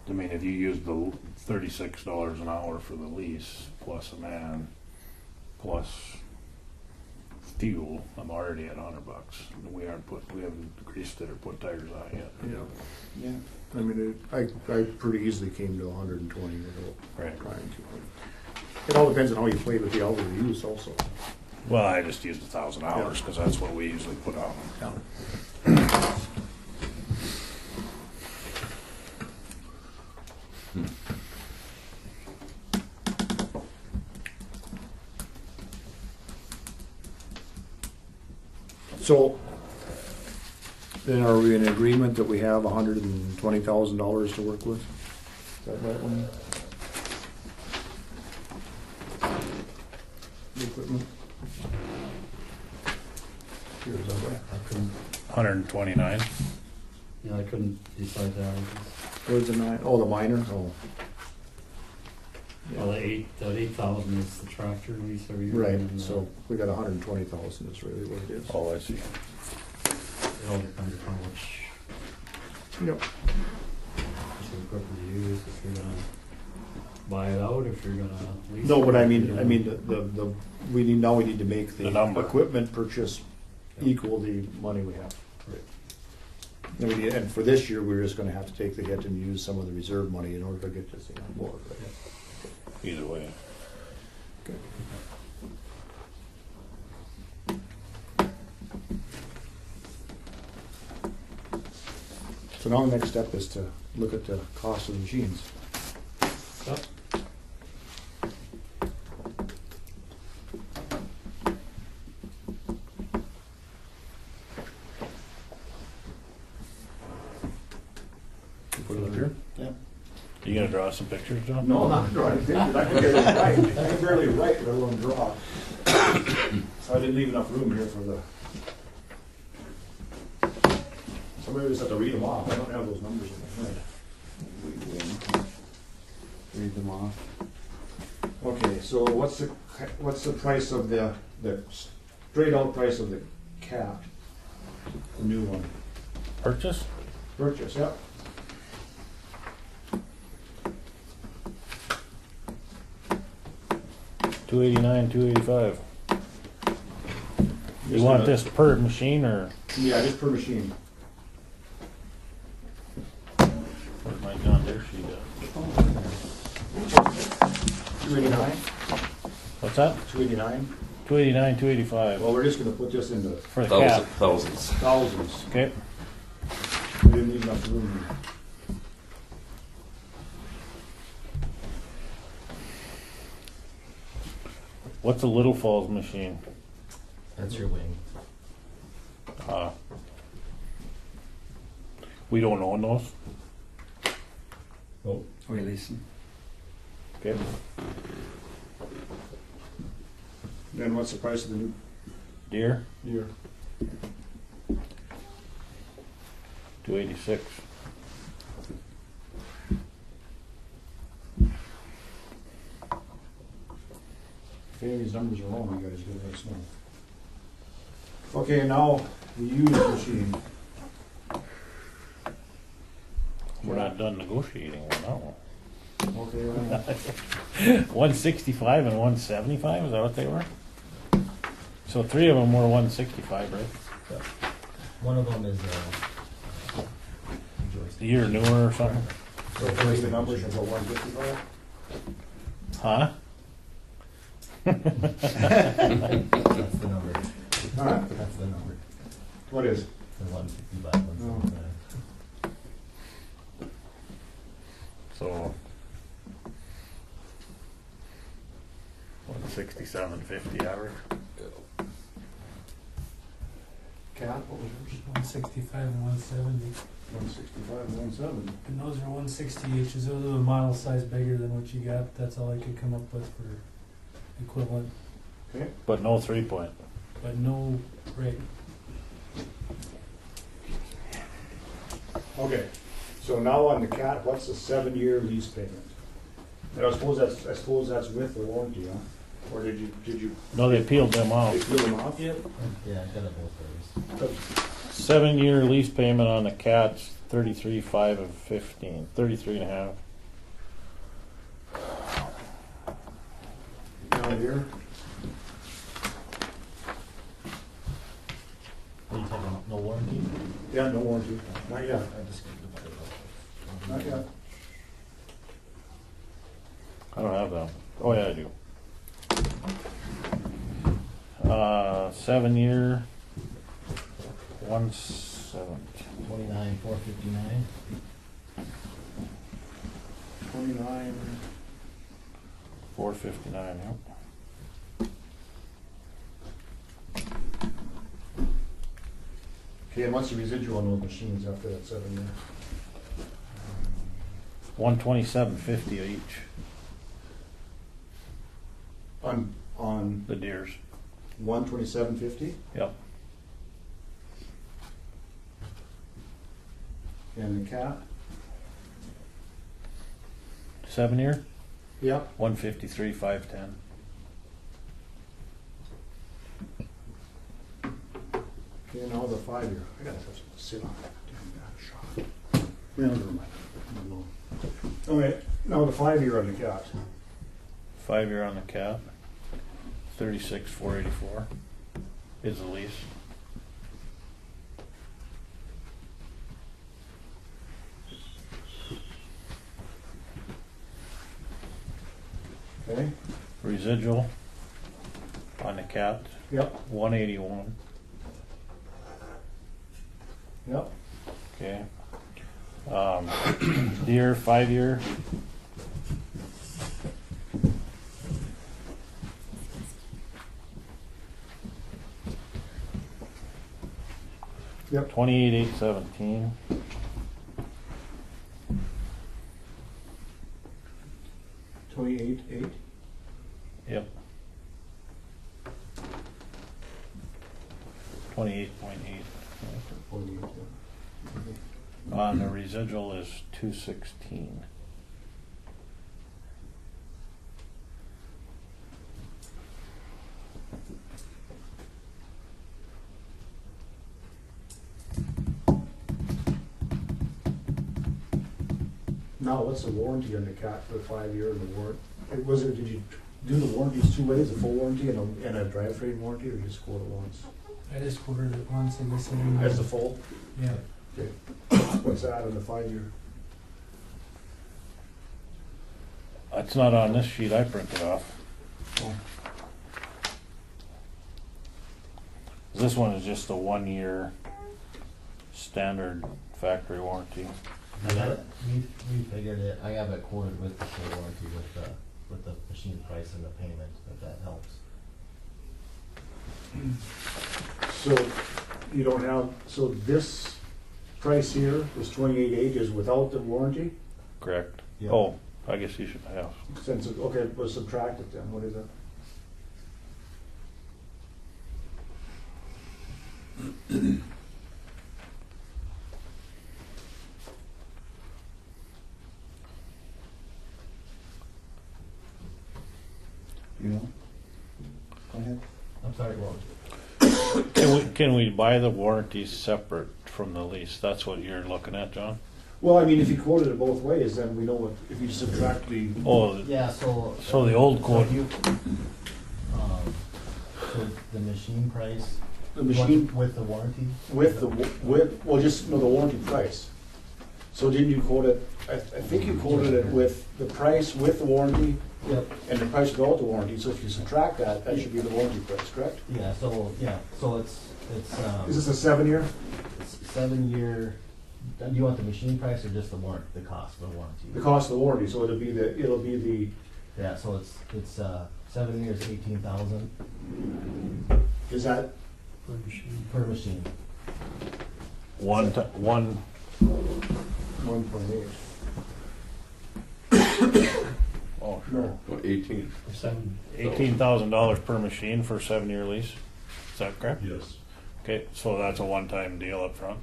Speaker 1: I mean, if you use the $36 an hour for the lease, plus a man, plus fuel, I'm already at $100. We haven't greased it or put tires on it yet.
Speaker 7: Yeah.
Speaker 4: Yeah.
Speaker 7: I mean, I pretty easily came to 120 without
Speaker 1: Right.
Speaker 7: trying to. It all depends on how you play with the hourly use also.
Speaker 1: Well, I just used 1,000 hours because that's what we usually put on.
Speaker 7: Yeah. So, then are we in agreement that we have $120,000 to work with? Is that right one? The equipment? Here's that way.
Speaker 3: I couldn't,
Speaker 1: 129.
Speaker 3: yeah, I couldn't decide that.
Speaker 7: Where's the nine? Oh, the minor? Oh.
Speaker 3: Well, the 8,000 is the tractor lease every year.
Speaker 7: Right,
Speaker 3: and,
Speaker 7: so we got 120,000 is really what it is.
Speaker 1: Oh, I see.
Speaker 3: It all depends upon which
Speaker 7: Yep.
Speaker 3: piece of equipment you use, if you're gonna buy it out, if you're gonna lease it.
Speaker 7: No, but
Speaker 3: if
Speaker 7: I
Speaker 3: you're
Speaker 7: mean,
Speaker 3: gonna-
Speaker 7: we need to make
Speaker 1: The
Speaker 7: the
Speaker 1: number.
Speaker 7: equipment purchase equal the money we have. And for this year, we're just gonna have to take the hit and use some of the reserve money in order to get this thing on board, right?
Speaker 1: Either way.
Speaker 7: Okay. So now the next step is to look at the cost of the machines.
Speaker 3: Yep.
Speaker 7: Put it up here?
Speaker 4: Yeah.
Speaker 1: You gonna draw some pictures, John?
Speaker 7: No, I'm not drawing pictures. I can barely write. I can barely write, let alone draw. So I didn't leave enough room here for the. Somebody just have to read them off. I don't have those numbers in my head.
Speaker 4: Read them off.
Speaker 7: Okay, so what's the price of the straight out price of the cat? The new one.
Speaker 1: Purchase?
Speaker 7: Purchase, yeah.
Speaker 1: $289, $285. You want this per machine or
Speaker 7: Yeah, just per machine.
Speaker 1: where's my John Deere sheet at?
Speaker 7: 289?
Speaker 1: What's that?
Speaker 7: 289?
Speaker 1: 289, 285
Speaker 7: Well, we're just gonna put this into
Speaker 1: for the cap.
Speaker 5: Thousands.
Speaker 7: thousands.
Speaker 1: Okay.
Speaker 7: We didn't leave enough room.
Speaker 1: What's a Little Falls machine?
Speaker 10: That's your wing.
Speaker 1: We don't own those.
Speaker 10: Oh,
Speaker 4: We lease them.
Speaker 1: Okay.
Speaker 7: Then what's the price of the new
Speaker 1: Deere,
Speaker 7: Deere?
Speaker 1: 286.
Speaker 7: If any of these numbers are wrong, you guys gotta let us know. Okay, now the used machine.
Speaker 1: We're not done negotiating on that one.
Speaker 7: Okay, well,
Speaker 1: 165 and 175, is that what they were? So 3 of them were 165, right?
Speaker 10: one of them is
Speaker 1: A year newer or something?
Speaker 7: so first the numbers should go 155?
Speaker 1: Huh?
Speaker 10: that's the number.
Speaker 7: Huh?
Speaker 10: That's the number.
Speaker 7: What is?
Speaker 10: The 155, 175.
Speaker 1: So 167.50 average.
Speaker 7: Cat, what was yours?
Speaker 9: 165 and 170.
Speaker 7: 165 and 170.
Speaker 9: And those are 160 H's. Those are a model size bigger than what you got. That's all I could come up with for equivalent.
Speaker 7: Okay.
Speaker 1: But no 3-point.
Speaker 9: But no rate.
Speaker 7: Okay, so now on the cat, what's the 7-year lease payment? And I suppose that's with the warranty, huh? Or did you
Speaker 1: No, they peeled them out.
Speaker 7: peel them off yet?
Speaker 10: Yeah, I got it both ways.
Speaker 1: 7-year lease payment on the cats, 33.5 of 15, 33 and a half.
Speaker 7: Down here?
Speaker 10: Are you talking no warranty?
Speaker 7: Yeah, no warranty. Not yet.
Speaker 10: I just got it.
Speaker 7: Not yet.
Speaker 1: I don't have that. Oh yeah, I do. 7-year, 170.
Speaker 10: 29,459.
Speaker 7: 29.
Speaker 1: 459. Yep.
Speaker 7: Okay, and what's the residual on those machines after that 7 year?
Speaker 1: 127.50 each.
Speaker 7: On
Speaker 1: The deers.
Speaker 7: 127.50,
Speaker 1: Yep.
Speaker 7: and the cat?
Speaker 1: 7-year,
Speaker 7: Yep.
Speaker 1: 153.510.
Speaker 7: Okay, now the 5 year. I gotta have something to sit on. Damn bad shot. Yeah, never mind. Okay, now the 5 year on the cat.
Speaker 1: 5-year on the cat, 36,484 is the lease.
Speaker 7: Okay.
Speaker 1: Residual on the cat,
Speaker 7: Yep.
Speaker 1: 181.
Speaker 7: Yep.
Speaker 1: Okay. Deer, 5-year,
Speaker 7: Yep.
Speaker 1: 28,817.
Speaker 7: 28.8.
Speaker 1: Yep. 28.8.
Speaker 7: 48.
Speaker 1: The residual is 216.
Speaker 7: Now, what's the warranty on the cat for the 5 year and the warrant? Did you do the warranties 2 ways, a full warranty and a drivetrain warranty, or just quote it once?
Speaker 9: I just quoted it once and this.
Speaker 7: As the full?
Speaker 9: Yeah.
Speaker 7: Okay. What's that on the 5 year?
Speaker 1: It's not on this sheet I printed off.
Speaker 7: Oh.
Speaker 1: This one is just a 1-year standard factory warranty.
Speaker 10: I got it. We figured it. I have it quoted with the full warranty with the machine price and the payment, if that helps.
Speaker 7: So you don't have, so this price here, this 28.8 is without the warranty?
Speaker 1: Correct.
Speaker 10: Yeah.
Speaker 1: Oh, I guess you should have.
Speaker 7: Since, okay, we'll subtract it then, what is it?
Speaker 4: You know? Go ahead.
Speaker 10: I'm sorry, well,
Speaker 1: Can we buy the warranties separate from the lease? That's what you're looking at, John?
Speaker 7: Well, I mean, if you quoted it both ways, then we know what, if you subtract the,
Speaker 1: Oh,
Speaker 10: yeah, so.
Speaker 1: So the old
Speaker 10: so
Speaker 1: quote-
Speaker 10: you, so the machine price.
Speaker 7: the machine
Speaker 10: With the warranty?
Speaker 7: well, just, no, the warranty price. So didn't you quote it, I think you quoted it with the price with the warranty
Speaker 10: Yep.
Speaker 7: and the price without the warranty, so if you subtract that, that should be the warranty price, correct?
Speaker 10: Yeah, so it's,
Speaker 7: Is this a 7 year?
Speaker 10: it's 7-year, do you want the machine price or just the the cost of the warranty?
Speaker 7: The cost of the warranty, so it'll be the,
Speaker 10: Yeah, so it's 7 years, 18,000
Speaker 7: is that,
Speaker 10: per machine.
Speaker 1: one.
Speaker 7: 1.8?
Speaker 1: Oh, sure.
Speaker 7: No,
Speaker 5: 18.
Speaker 1: $18,000 per machine for a 7-year lease. Is that correct?
Speaker 2: Yes.
Speaker 1: Okay, so that's a one-time deal up front,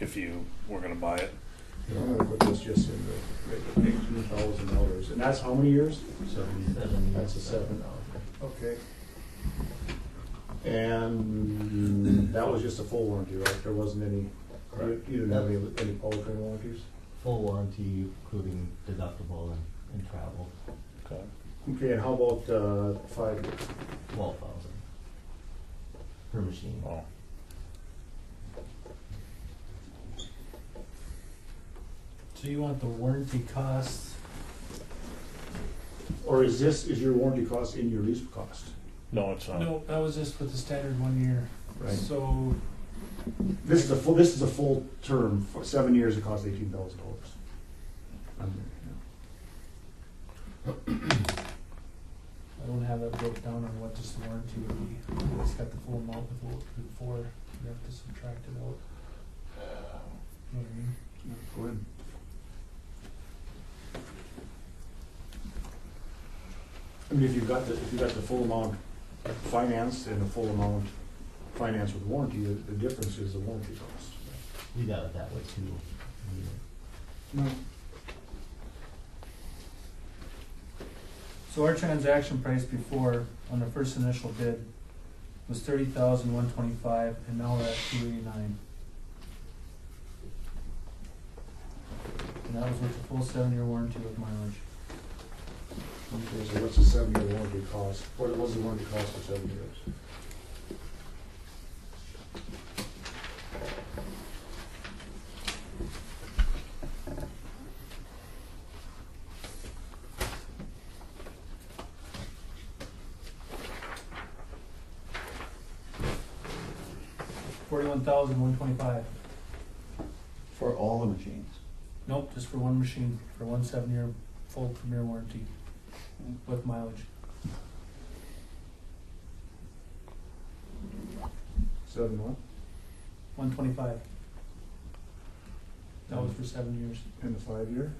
Speaker 1: if you were gonna buy it.
Speaker 7: I'm gonna put this just in the $18,000, and that's how many years?
Speaker 10: 77.
Speaker 7: That's a 7. Okay. And that was just a full warranty, right? There wasn't any, you didn't have any powertrain warranties?
Speaker 10: Full warranty, including deductible and travel,
Speaker 1: Okay.
Speaker 7: Okay, and how about 5 years?
Speaker 10: 12,000 per machine.
Speaker 1: Oh,
Speaker 9: So you want the warranty costs?
Speaker 7: Or is your warranty cost in your lease cost?
Speaker 1: no, it's not.
Speaker 9: No, that was just with the standard 1 year.
Speaker 7: Right.
Speaker 9: So,
Speaker 7: This is a full term, for 7 years, it costs $18,000.
Speaker 9: I don't have that broke down on what just the warranty would be. It's got the full amount before you have to subtract it out. You know what I mean?
Speaker 7: Go ahead. I mean, if you've got the full amount financed and the full amount financed with warranty, the difference is the warranty cost.
Speaker 10: We got it that way too.
Speaker 7: No.
Speaker 9: So our transaction price before, on the first initial bid, was $30,125, and now we're at $289. And that was with a full 7-year warranty with mileage.
Speaker 7: Okay, so what's the 7-year warranty cost? What was the warranty cost for 7 years?
Speaker 9: $41,125.
Speaker 4: For all the machines.
Speaker 9: Nope, just for one machine, for one 7-year full premier warranty with mileage.
Speaker 7: 7 what?
Speaker 9: 125. That was for 7 years.
Speaker 7: And the 5-year?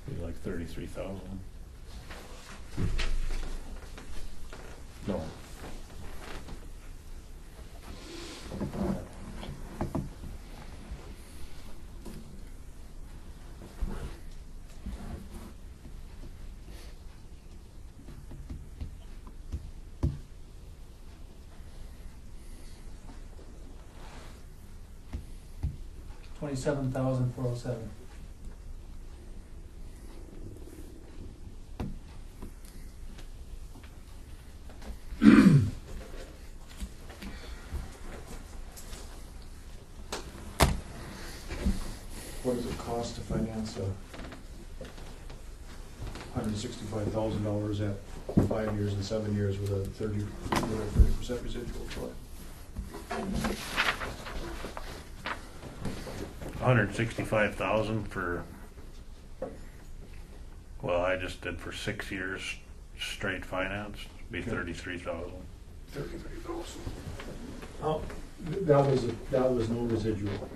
Speaker 1: Be like 33,000. No.
Speaker 9: $27,407.
Speaker 7: What does it cost to finance $165,000 at 5 years and 7 years with a 30% residual, Troy?
Speaker 1: 165,000 for, well, I just did for 6 years straight finance, be 33,000.
Speaker 7: 33,000. Oh, that was no residual.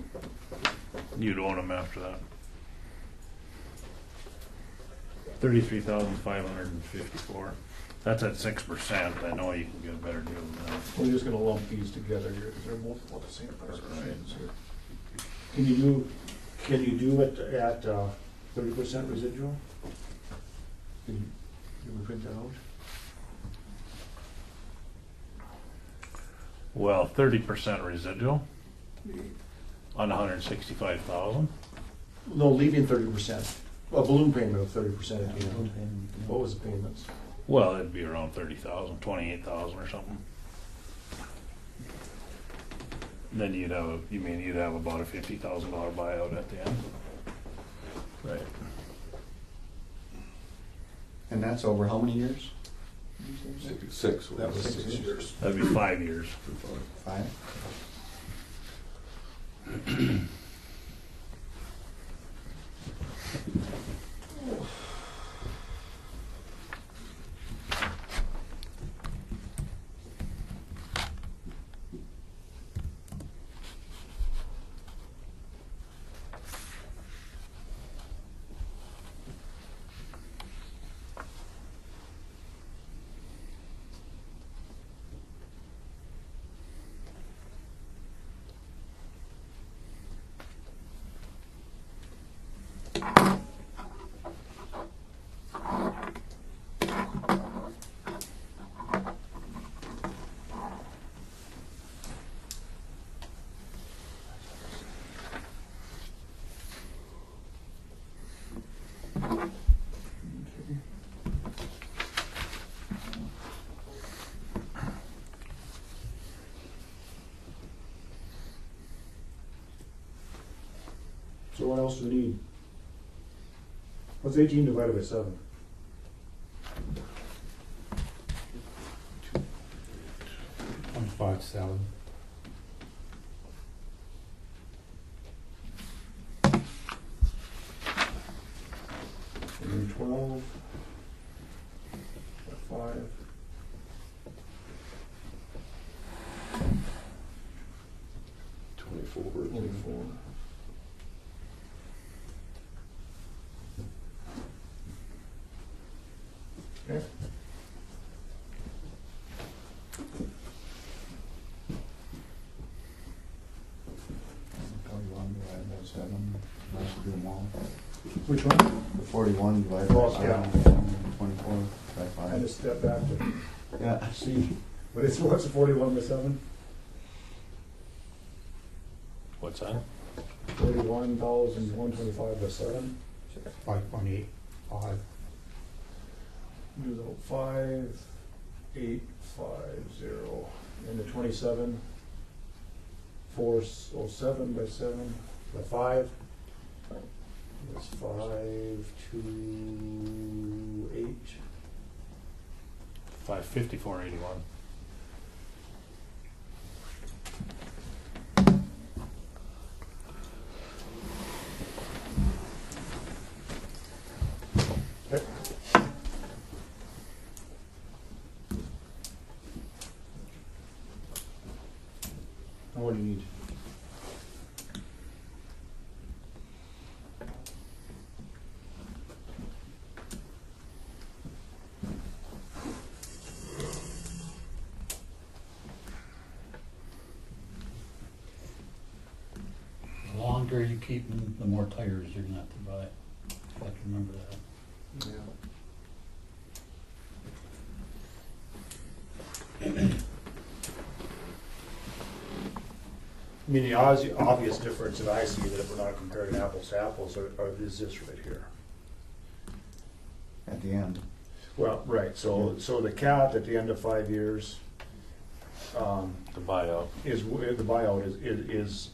Speaker 1: You'd own them after that. 33,554. That's at 6%. I know you can get a better deal than that.
Speaker 7: We're just gonna lump these together here, because they're both about the same price.
Speaker 1: Right.
Speaker 7: Can you do it at 30% residual? Can we print that out?
Speaker 1: Well, 30% residual on 165,000.
Speaker 7: No, leaving 30%. A balloon payment of 30% at the end. What was the payments?
Speaker 1: Well, it'd be around 30,000, 28,000 or something. Then you'd have about a $50,000 buyout at the end. Right.
Speaker 4: And that's over how many years?
Speaker 5: 6.
Speaker 7: That was 6 years.
Speaker 1: That'd be 5 years.
Speaker 4: 5?
Speaker 7: So what else do we need? What's 18 divided by 7?
Speaker 3: .57.
Speaker 7: And then 12 by 5. Twenty-four. Okay.
Speaker 4: Divided by 7, let's do them all.
Speaker 7: Which one?
Speaker 4: The 41 divided by
Speaker 7: Oh,
Speaker 4: 7,
Speaker 7: yeah.
Speaker 4: 24 by
Speaker 7: I had to
Speaker 4: 5.
Speaker 7: step back to
Speaker 4: Yeah.
Speaker 7: see. But it's, what's the 41 by 7?
Speaker 1: What's that?
Speaker 7: 41,125 by 7.
Speaker 3: 5.85.
Speaker 7: Do the 5,850. And the 27, 407 by 7 by 5. That's 528.
Speaker 1: 554.81.
Speaker 7: Okay. Now what do you need?
Speaker 3: The longer you keep them, the more tires you're gonna have to buy. I can remember that.
Speaker 7: Yeah. I mean, the obvious difference that I see, that if we're not comparing apples to apples, is this right here.
Speaker 4: At the end.
Speaker 7: Well, right, so the cat at the end of 5 years,
Speaker 1: The buyout.
Speaker 7: the buyout is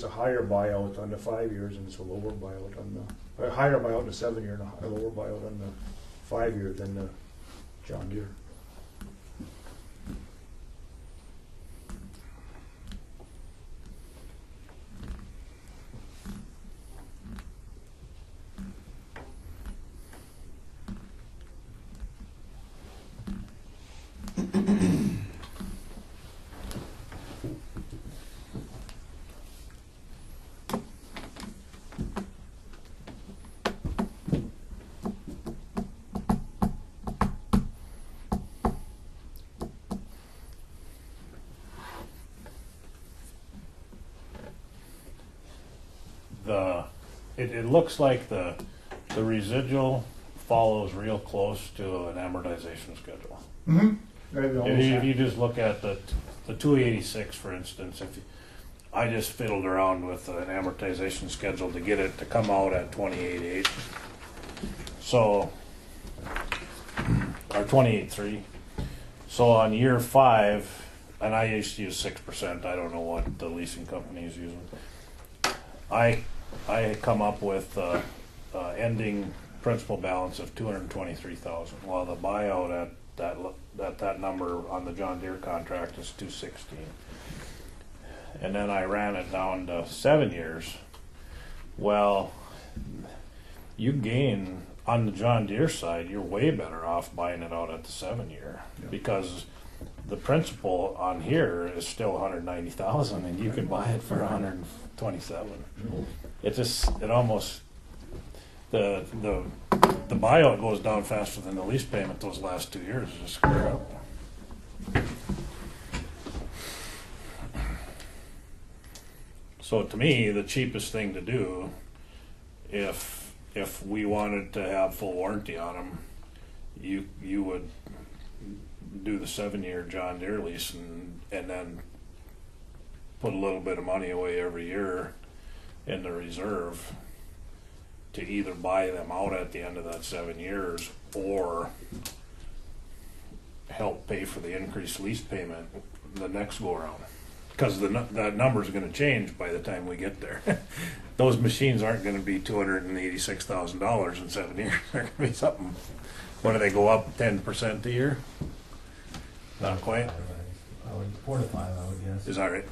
Speaker 7: a higher buyout on the 5 years, and it's a lower buyout on a higher buyout in the 7 year, and a lower buyout on the 5 year than the John Deere.
Speaker 1: It looks like the residual follows real close to an amortization schedule. If you just look at the 286, for instance, I just fiddled around with an amortization schedule to get it to come out at 28.8. So, or 28.3. So on year 5, and I used to use 6%. I don't know what the leasing company is using. I come up with ending principal balance of $223,000, while the buyout at that number on the John Deere contract is $216. And then I ran it down to 7 years. Well, you gain on the John Deere side, you're way better off buying it out at the 7 year, because the principal on here is still $190,000, and you could buy it for $127. It almost the buyout goes down faster than the lease payment those last 2 years. It's just screwed up. So to me, the cheapest thing to do, if we wanted to have full warranty on them, you would do the 7 year John Deere lease and then put a little bit of money away every year in the reserve to either buy them out at the end of that 7 years or help pay for the increased lease payment the next go around. because the number's gonna change by the time we get there. Those machines aren't gonna be $286,000 in 7 years. They're gonna be something, what do they go up 10% a year? Not quite.
Speaker 10: 4 to 5, I would guess.
Speaker 1: Is that right?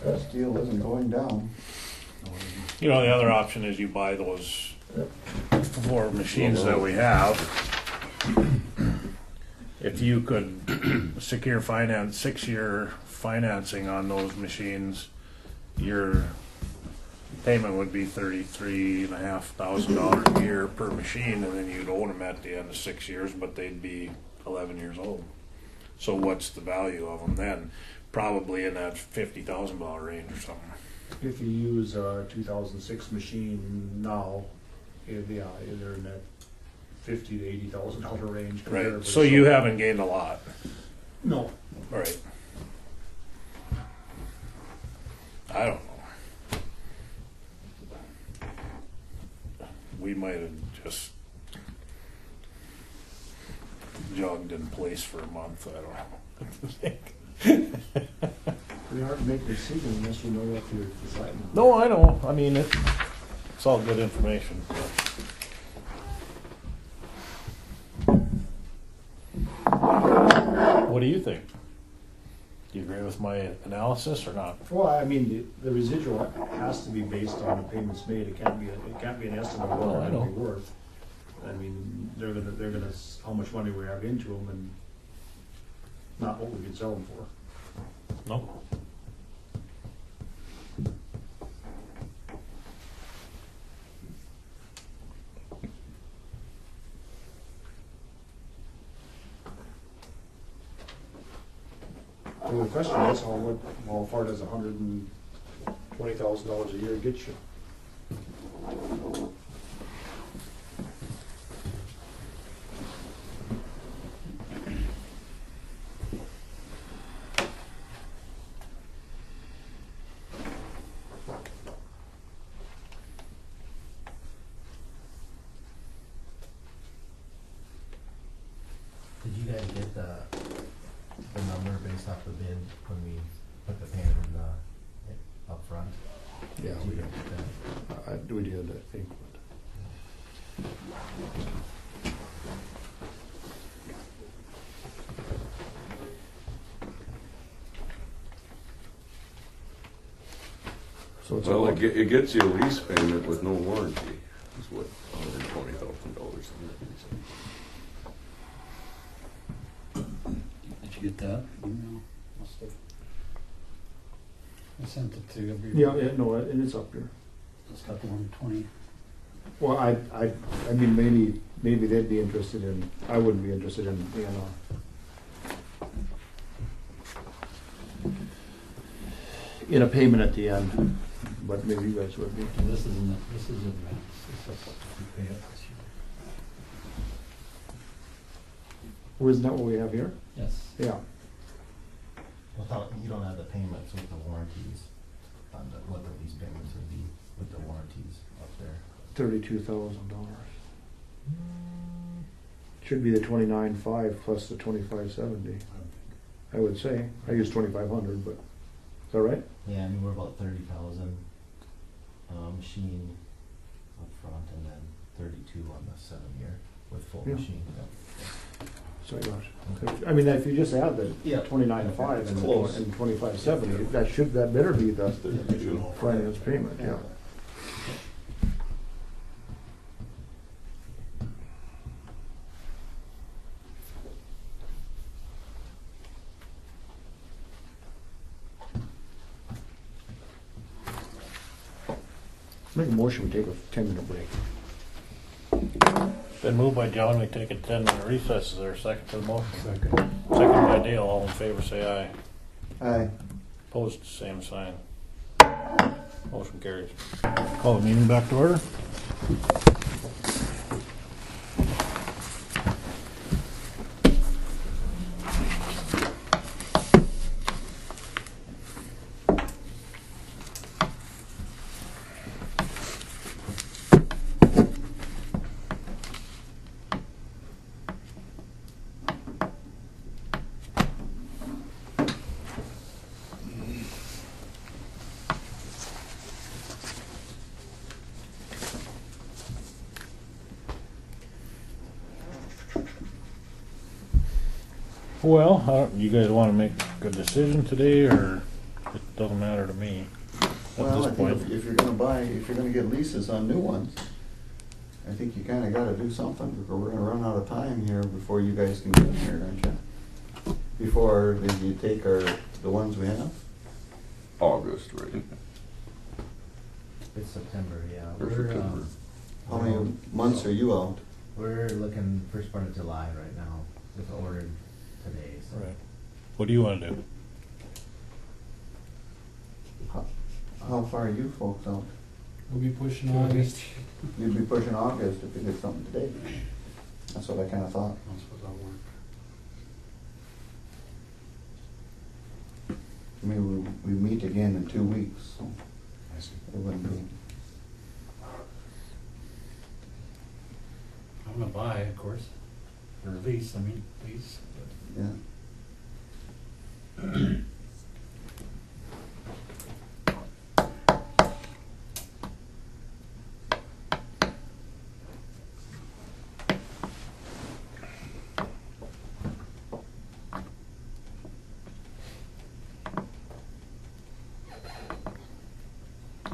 Speaker 4: That steel isn't going down.
Speaker 1: You know, the other option is you buy those 4 machines that we have. If you could secure 6-year financing on those machines, your payment would be $33,500 a year per machine, and then you'd own them at the end of 6 years, but they'd be 11 years old. So what's the value of them then? Probably in that $50,000 range or something.
Speaker 7: If you use a 2006 machine now, yeah, they're in that $50,000 to $80,000 range.
Speaker 1: Right.
Speaker 7: comparatively.
Speaker 1: So you haven't gained a lot.
Speaker 7: No.
Speaker 1: All right. I don't know. We might have just jogged in place for a month. I don't know.
Speaker 7: We aren't making a decision unless you know what you're deciding.
Speaker 1: No, I know. I mean, it's all good information. What do you think? Do you agree with my analysis or not?
Speaker 7: Well, I mean, the residual has to be based on the payments made. It can't be an estimate of what
Speaker 1: Well, I
Speaker 7: they're
Speaker 1: know.
Speaker 7: gonna be worth. I mean, they're gonna how much money we have into them and not what we can sell them for.
Speaker 1: No.
Speaker 7: Well, the question is, how far does $120,000 a year get you?
Speaker 10: Did you guys get the number based off the bid when we put the payment in up front?
Speaker 7: Yeah,
Speaker 10: Did
Speaker 7: we
Speaker 10: you
Speaker 7: did.
Speaker 10: get that?
Speaker 7: We did, I think. So it's
Speaker 5: Well,
Speaker 7: all,
Speaker 5: it gets you a lease payment with no warranty, is what $120,000
Speaker 3: Did you get that email? I sent it to everybody.
Speaker 7: yeah, no, and it's up here.
Speaker 3: It's got the 120.
Speaker 7: Well, I mean, maybe they'd be interested in, I wouldn't be interested in, in a payment at the end, but maybe you guys would be.
Speaker 3: This is advance. This is what we pay up this year.
Speaker 7: Well, isn't that what we have here?
Speaker 3: Yes.
Speaker 7: Yeah.
Speaker 10: Without, you don't have the payments with the warranties, on what the lease payments would be with the warranties up there.
Speaker 7: $32,000. Should be the 29,500 plus the 2,570. I would say. I use 2,500, but is that right?
Speaker 10: Yeah, I mean, we're about 30,000, machine up front, and then 32 on the 7-year with full
Speaker 7: Yeah.
Speaker 10: machine.
Speaker 7: So I mean, if you just add the
Speaker 10: Yeah.
Speaker 7: 29,500 and
Speaker 8: Close.
Speaker 7: 2,570, that better be the
Speaker 5: 32.
Speaker 7: finance payment. Yeah. Make a motion, we take a 10-minute break.
Speaker 1: Been moved by John, we take a 10-minute recess. Is there a second to the motion?
Speaker 3: Second.
Speaker 1: Second by Dale. All in favor, say aye.
Speaker 4: Aye.
Speaker 1: Opposed, same sign. Motion carries. Call the meeting back to order. Well, you guys want to make a decision today, or it doesn't matter to me at
Speaker 4: Well, I
Speaker 1: this
Speaker 4: think
Speaker 1: point?
Speaker 4: if you're gonna get leases on new ones, I think you kinda gotta do something, because we're gonna run out of time here before you guys can get in here, aren't you? Before you take the ones we have?
Speaker 5: August, right?
Speaker 10: It's September, yeah.
Speaker 5: Or
Speaker 10: We're,
Speaker 5: September.
Speaker 4: How many months are you out?
Speaker 10: we're looking first part of July right now, if ordered today, so.
Speaker 1: Right. What do you want to do?
Speaker 4: How far are you folks out?
Speaker 9: We'll be pushing August.
Speaker 4: You'd be pushing August if you did something today. That's what I kinda thought.
Speaker 3: That's what that'll work.
Speaker 4: I mean, we meet again in 2 weeks, so
Speaker 3: I see.
Speaker 4: it wouldn't be.
Speaker 3: I'm gonna buy, of course, or lease, lease, but
Speaker 4: Yeah.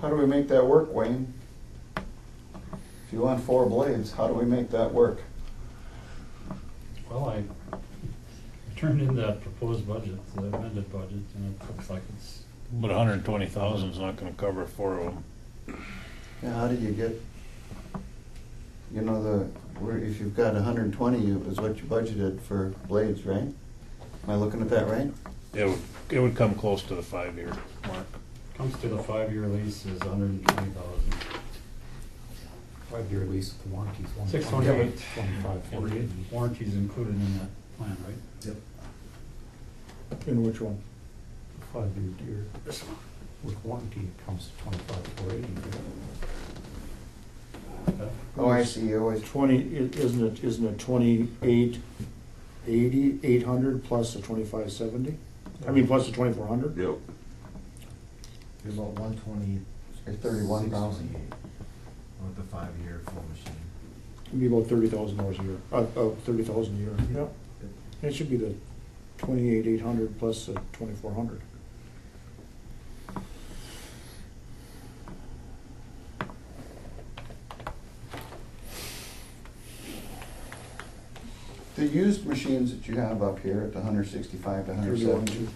Speaker 4: How do we make that work, Wayne? If you want 4 blades, how do we make that work?
Speaker 3: well, I turned in that proposed budget, the amended budget, and it looks like it's,
Speaker 1: But 120,000 is not going to cover 4 of them.
Speaker 4: Yeah, how do you get, if you've got 120, is what you budgeted for blades, right? Am I looking at that right?
Speaker 1: It would come close to the 5-year mark.
Speaker 3: comes to the 5-year lease is 120,000.
Speaker 11: 5-year lease with the warranties.
Speaker 3: 628.
Speaker 11: 2548.
Speaker 3: Warranty's included in that plan, right?
Speaker 11: Yep.
Speaker 7: In which one?
Speaker 11: 5-year deer. This one. With warranty comes to 25,480.
Speaker 4: Oh, I see, you always,
Speaker 7: 20, isn't it 2880, 800 plus the 2570? I mean, plus the 2400?
Speaker 5: Yep.
Speaker 10: Be about 120.
Speaker 4: It's 31,000.
Speaker 10: With the 5-year full machine.
Speaker 7: It'd be about $30,000 a year, 30,000 a year. Yep. It should be the 28,800 plus the 2,400.
Speaker 4: the used machines that you have up here at the 165 to 170,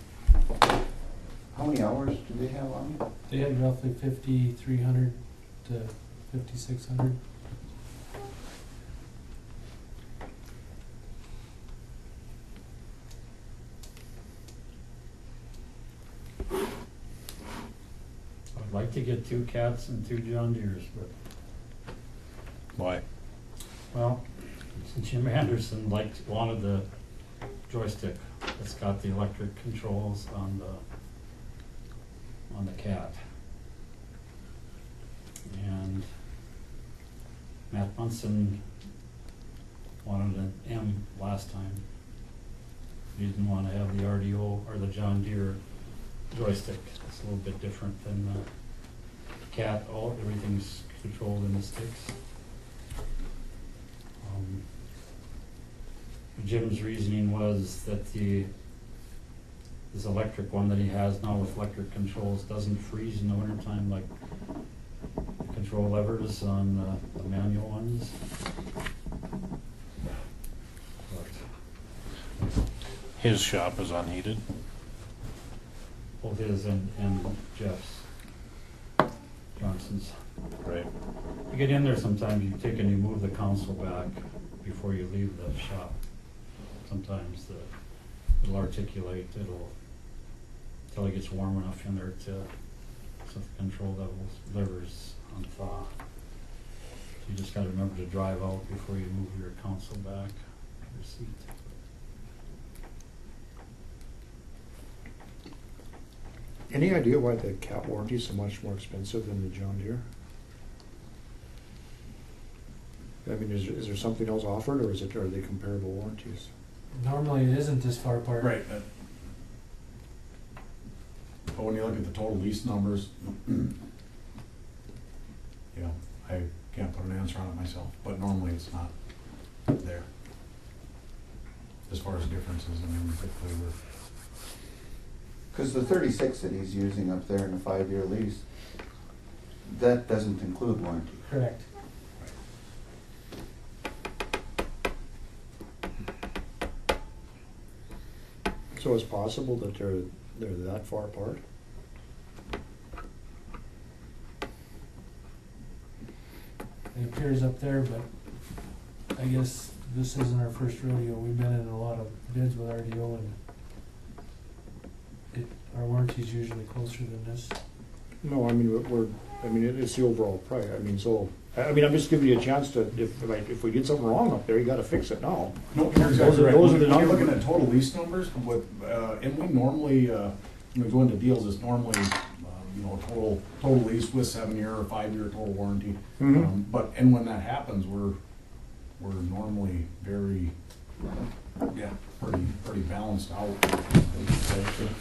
Speaker 4: how many hours do they have on them?
Speaker 9: They had roughly 5,300 to 5,600.
Speaker 3: I'd like to get 2 cats and 2 John Deeres, but,
Speaker 1: Why?
Speaker 3: well, Jim Anderson wanted the joystick that's got the electric controls on the cat. And Matt Munson wanted an M last time. He didn't want to have the RDO or the John Deere joystick. It's a little bit different than the cat. Everything's controlled in the sticks. Jim's reasoning was that this electric one that he has now with electric controls doesn't freeze in the wintertime like the control levers on the manual ones. But
Speaker 1: His shop is unheated.
Speaker 3: both his and Jeff's, Johnson's.
Speaker 1: Right.
Speaker 3: You get in there sometimes, you take and you move the console back before you leave the shop. Sometimes it'll articulate, until it gets warm enough in there to set the control levers on thaw. So you just gotta remember to drive out before you move your console back, your seat.
Speaker 7: Any idea why the cat warranty is so much more expensive than the John Deere? I mean, is there something else offered, or are they comparable warranties?
Speaker 9: Normally it isn't this far apart.
Speaker 11: Right. But when you look at the total lease numbers, I can't put an answer on it myself, but normally it's not there. as far as differences, I mean, if they were.
Speaker 4: Because the 36 that he's using up there in a 5-year lease, that doesn't include warranty.
Speaker 9: Correct.
Speaker 7: So it's possible that they're that far apart?
Speaker 9: It appears up there, but I guess this isn't our first rodeo. We've been in a lot of bids with RDO, and our warranty's usually closer than this.
Speaker 7: No, I mean, it's the overall price, I mean, so, I mean, I'm just giving you a chance to, if we did something wrong up there, you gotta fix it now.
Speaker 11: No, you're exactly right.
Speaker 7: Those are the
Speaker 11: When you're
Speaker 7: numbers.
Speaker 11: looking at total lease numbers, with, and we normally, when we go into deals, it's normally, total lease with 7-year or 5-year total warranty.
Speaker 7: Mhm.
Speaker 11: And when that happens, we're normally very, pretty balanced out.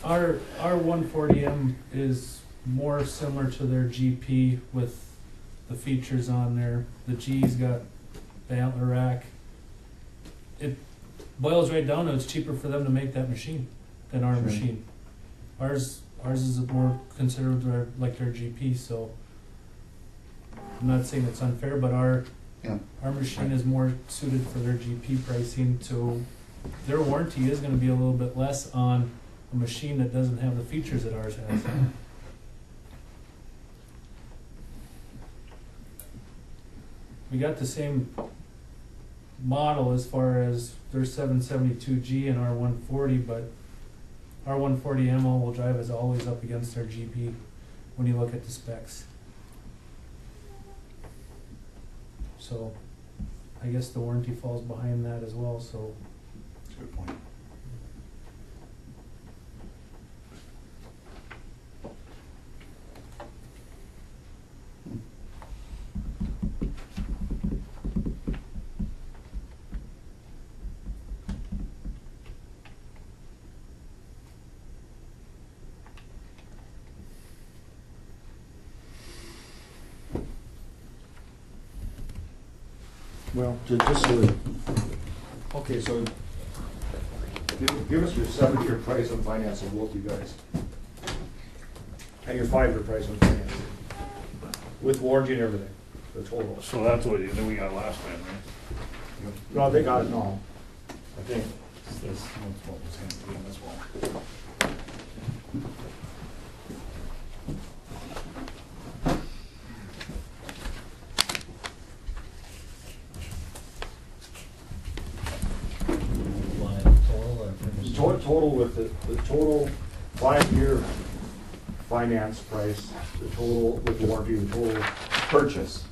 Speaker 9: Our 140M is more similar to their GP with the features on there. The G's got the antler rack. It boils right down to it's cheaper for them to make that machine than our machine. Ours is more considered like their GP, so I'm not saying it's unfair, but our machine is more suited for their GP pricing, so their warranty is gonna be a little bit less on a machine that doesn't have the features that ours has. We got the same model as far as their 772G and our 140, but our 140 all-wheel drive is always up against our GP when you look at the specs. So I guess the warranty falls behind that as well, so.
Speaker 11: That's a good point.
Speaker 7: Well, just so, okay, so give us your 7-year price on financing, both you guys. And your 5-year price on financing. With warranty and everything, the total.
Speaker 1: So that's what we got last time, right?
Speaker 7: No, they got it now, I think.
Speaker 11: That's what was handed in as well.
Speaker 7: Total with the total 5-year finance price, the total with warranty, the total
Speaker 4: Purchase.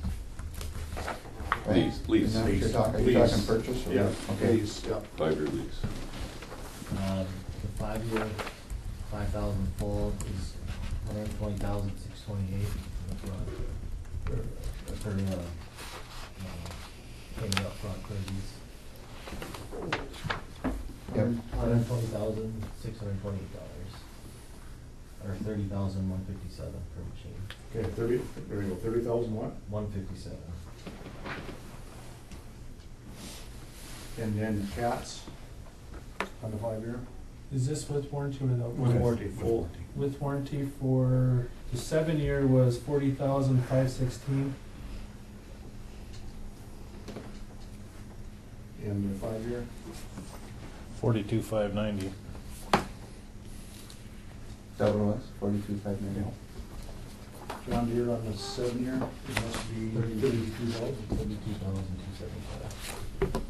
Speaker 4: Right?
Speaker 5: Lease.
Speaker 4: Is that what you're talking,
Speaker 7: Lease.
Speaker 4: you're talking purchase? Or-
Speaker 7: Yeah,
Speaker 4: Okay.
Speaker 7: lease, yeah.
Speaker 5: 5-year lease.
Speaker 10: The 5-year, 5,000 full is 120,628 in the front. For payment up front for these.
Speaker 4: Yep.
Speaker 10: $120,628, or $30,157 per machine.
Speaker 7: Okay, 30, there we go, 30,000 what?
Speaker 10: 157.
Speaker 7: And then cats on the 5-year?
Speaker 9: Is this with warranty or without?
Speaker 7: With warranty, full.
Speaker 9: With warranty for the 7-year was 40,516.
Speaker 7: And the 5-year?
Speaker 1: 42,590.
Speaker 4: Is that what it was? 42,590?
Speaker 7: John Deere on the 7-year, it must be 32,000.
Speaker 10: 32,275.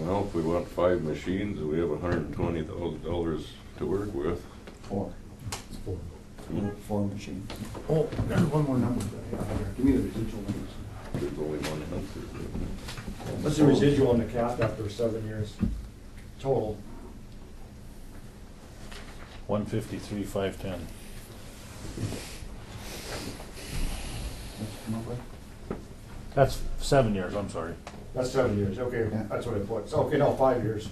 Speaker 5: Well, if we want 5 machines, we have $120,000 to work with.
Speaker 4: 4.
Speaker 7: It's 4.
Speaker 4: 4 machines.
Speaker 7: Oh, there's one more number. Yeah, here. Give me the residual numbers.
Speaker 5: There's only one answer.
Speaker 7: What's the residual on the cat after 7 years? Total.
Speaker 1: 153,510.
Speaker 4: What's it come up with?
Speaker 1: That's 7 years, I'm sorry.
Speaker 7: That's 7 years, okay,
Speaker 4: Yeah.
Speaker 7: that's what I put. So, okay, no, 5 years.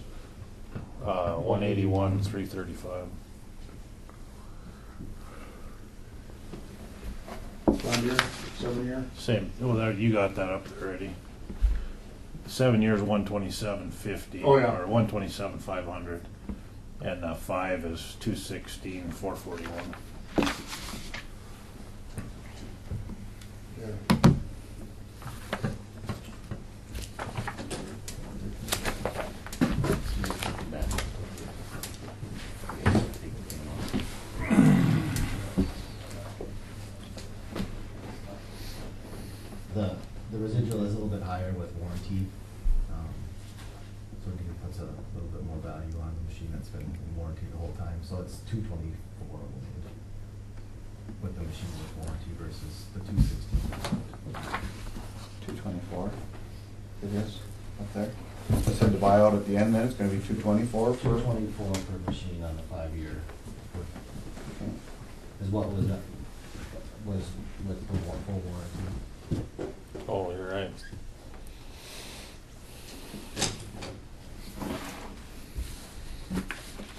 Speaker 1: 181, 335.
Speaker 7: One year, 7 year.
Speaker 1: Same, well, there, you got that up there already. 7 years, 127.50.
Speaker 7: Oh, yeah.
Speaker 1: Or 127,500. And 5 is 216,441.
Speaker 7: Yeah.
Speaker 10: The residual is a little bit higher with warranty. So it puts a little bit more value on the machine that's been in warranty the whole time. So it's 224 with the machine with warranty versus the 216.
Speaker 4: 224. It is up there. I said to buy out at the end, then it's gonna be 224 for.
Speaker 10: 224 per machine on the 5-year. Is what was that? Was with the full warranty.
Speaker 1: Oh, you're right.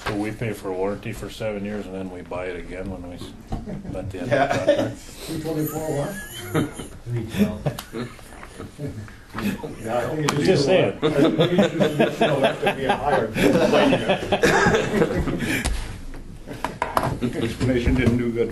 Speaker 1: So we pay for warranty for 7 years and then we buy it again when we, at the end of the contract?
Speaker 7: 224 what?
Speaker 10: 312.
Speaker 7: Yeah, I think it should be
Speaker 1: Just saying.
Speaker 7: I think it should have to be a higher. Explanation didn't do good.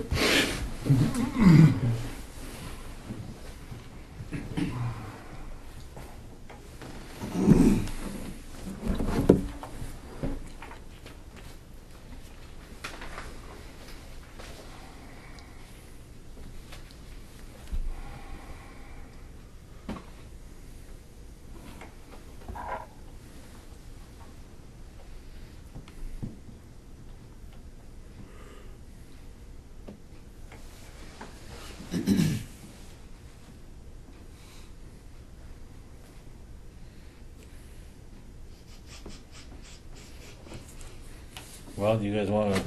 Speaker 1: Well, do you guys want to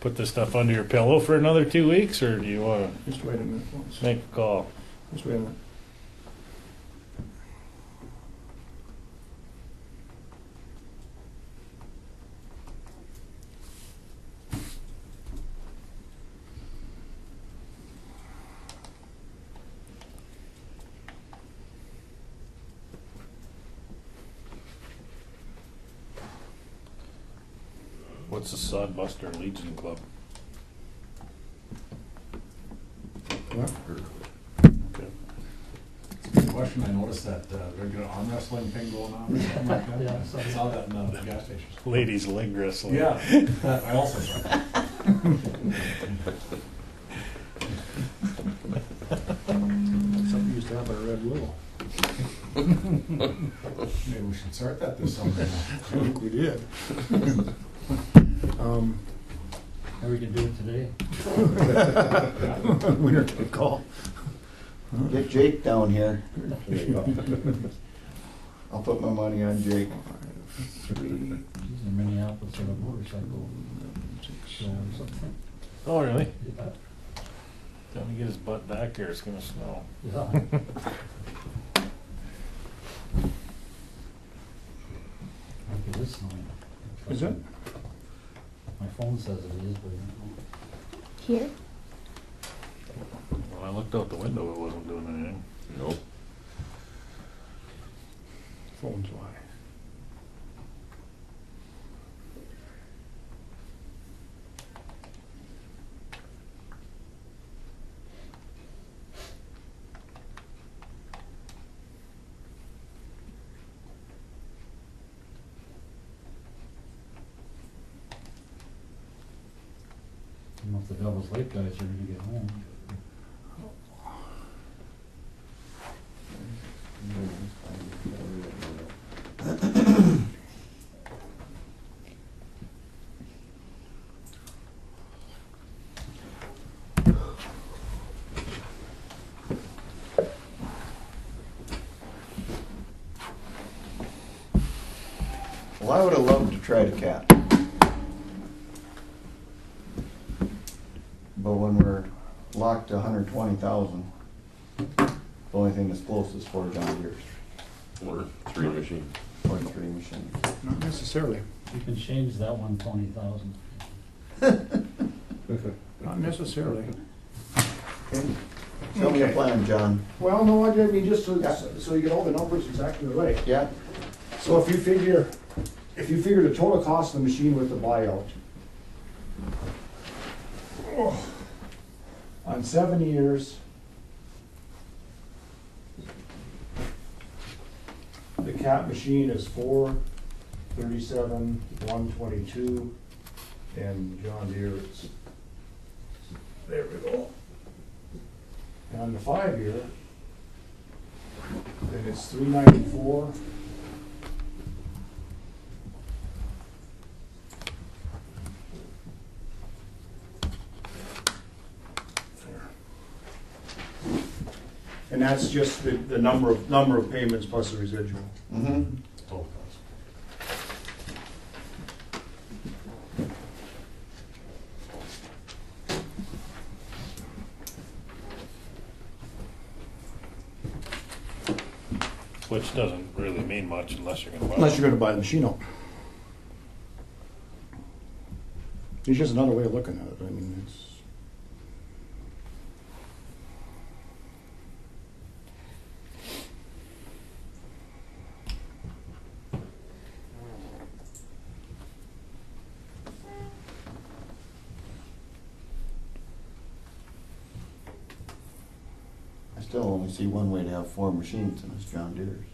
Speaker 1: put this stuff under your pillow for another 2 weeks, or do you want
Speaker 7: Just wait a minute.
Speaker 1: to make a call?
Speaker 7: Just wait a minute.
Speaker 1: What's the Sodbuster Legion Club?
Speaker 11: What?
Speaker 1: Okay.
Speaker 11: Good question. I noticed that they're got an arm wrestling thing going on or something like that.
Speaker 3: Yeah,
Speaker 11: I saw that in the gas station.
Speaker 1: Ladies leg wrestling.
Speaker 11: Yeah, I also saw that.
Speaker 7: Something used to happen at Red Willow.
Speaker 11: Maybe we should start that this summer.
Speaker 7: I think we did.
Speaker 3: Or we can do it today.
Speaker 7: Winner take all.
Speaker 4: Get Jake down here.
Speaker 7: There you go.
Speaker 4: I'll put my money on Jake.
Speaker 3: He's in Minneapolis on a motorcycle show or something.
Speaker 1: Oh, really?
Speaker 3: Yeah.
Speaker 1: Tell him to get his butt back here. It's gonna snow.
Speaker 3: Yeah. It is snowing.
Speaker 7: Is it?
Speaker 3: My phone says it is, but
Speaker 6: Here?
Speaker 1: When I looked out the window, it wasn't doing anything.
Speaker 5: Nope.
Speaker 7: Phone's why.
Speaker 3: I don't know if the Devil's Lake guys are ready to get home.
Speaker 4: Well, I would have loved to try the cat. But when we're locked to 120,000. The only thing that's close is 4 John Deere's,
Speaker 5: Or 3 machines.
Speaker 4: or 3 machines.
Speaker 7: Not necessarily,
Speaker 3: You can change that 120,000.
Speaker 7: not necessarily.
Speaker 4: Okay. Show me a
Speaker 7: Okay.
Speaker 4: plan, John.
Speaker 7: Well, no, I mean, just
Speaker 4: Yeah.
Speaker 7: so you get all the numbers exactly right.
Speaker 4: Yeah?
Speaker 7: So if you figure the total cost of the machine with the buyout, on 7 years, the cat machine is 437, 122, and John Deere is, there we go. And on the 5 year, then it's 394. And that's just the number of payments plus the residual.
Speaker 4: Mm-hmm.
Speaker 11: Total cost.
Speaker 1: Which doesn't really mean much unless you're gonna buy.
Speaker 7: Unless you're gonna buy the machine out. It's just another way of looking at it, I mean, it's.
Speaker 4: I still only see one way to have 4 machines, and it's John Deere's.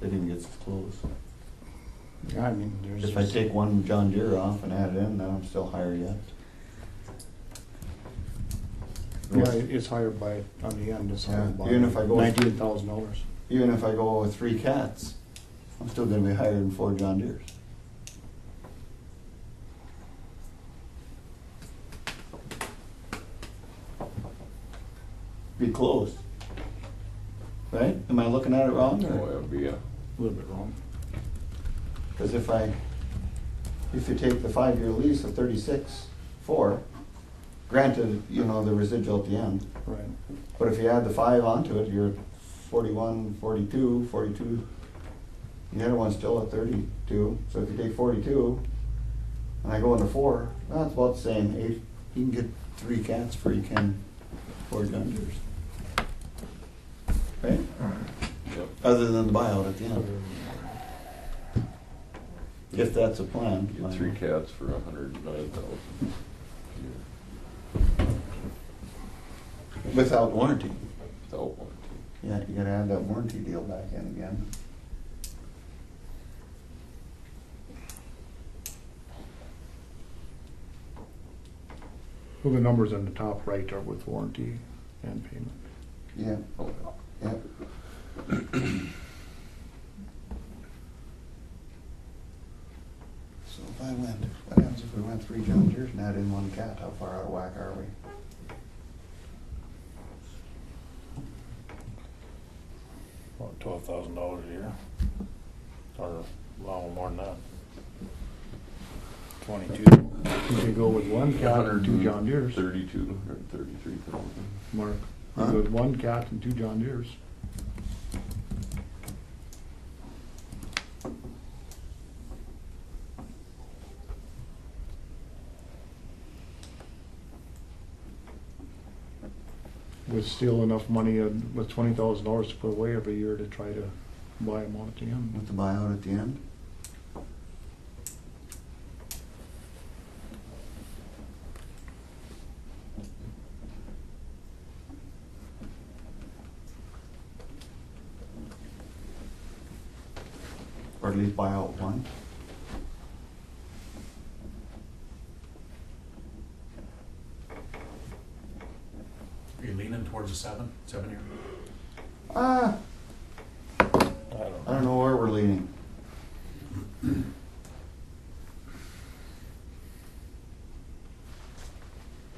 Speaker 4: It even gets close.
Speaker 7: Yeah, I mean, there's.
Speaker 4: If I take one John Deere off and add it in, then I'm still higher yet.
Speaker 7: Yeah, it's higher by, on the end, it's higher
Speaker 4: Yeah,
Speaker 7: by
Speaker 4: even if I go-
Speaker 7: $19,000.
Speaker 4: Even if I go with 3 cats, I'm still gonna be higher than 4 John Deere's. Be close. Right? Am I looking at it wrong?
Speaker 5: Oh, that would be,
Speaker 7: A little bit wrong.
Speaker 4: Because if you take the 5-year lease of 36.4, granted, you know, the residual at the end,
Speaker 7: Right.
Speaker 4: but if you add the 5 onto it, you're 41, 42, 42. The other one's still at 32, so if you take 42, and I go into 4, well, that's about the same. You can get 3 cats for you can 4 John Deere's. Right?
Speaker 5: yep.
Speaker 4: Other than the buyout at the end. If that's a plan.
Speaker 5: Get 3 cats for 109,000.
Speaker 4: Without warranty.
Speaker 5: Without warranty.
Speaker 4: Yeah, you gotta add that warranty deal back in again.
Speaker 7: Well, the numbers on the top right are with warranty and payment.
Speaker 4: Yeah,
Speaker 5: Oh,
Speaker 4: yeah. So if I went, what happens if we went 3 John Deere's and add in 1 cat? How far out of whack are we?
Speaker 1: About $12,000 a year. Or a little more than that. 22.
Speaker 7: You could go with 1 cat and 2 John Deere's,
Speaker 5: 32 or 33,000.
Speaker 7: Mark.
Speaker 4: Huh?
Speaker 7: You go with 1 cat and 2 John Deere's. With still enough money, with $20,000 to put away every year to try to buy them out at the end.
Speaker 4: With the buyout at the end? Or at least buy out 1?
Speaker 11: Are you leaning towards a 7-year?
Speaker 4: I
Speaker 1: I don't know.
Speaker 4: don't know where we're leaning.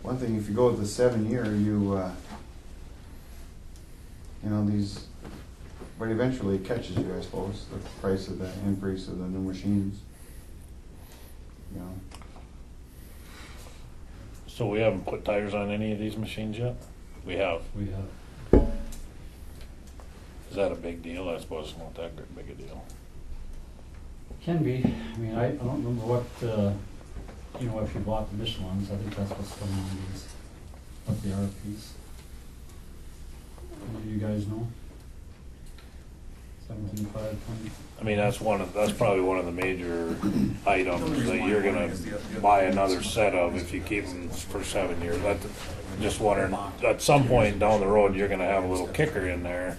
Speaker 4: One thing, if you go with the 7-year, you know, these, but eventually it catches you, I suppose, the price of the increase of the new machines. You know,
Speaker 1: So we haven't put tires on any of these machines yet? We have.
Speaker 3: We have.
Speaker 1: Is that a big deal? I suppose it's not that big a deal.
Speaker 3: Can be. I mean, I don't remember what, you know, if you bought the Michelins, I think that's what's coming on these, what the RFPs. Do you guys know? 17,520.
Speaker 1: I mean, that's probably one of the major items that you're gonna buy another set of if you keep them for 7 years. Just wondering, at some point down the road, you're gonna have a little kicker in there,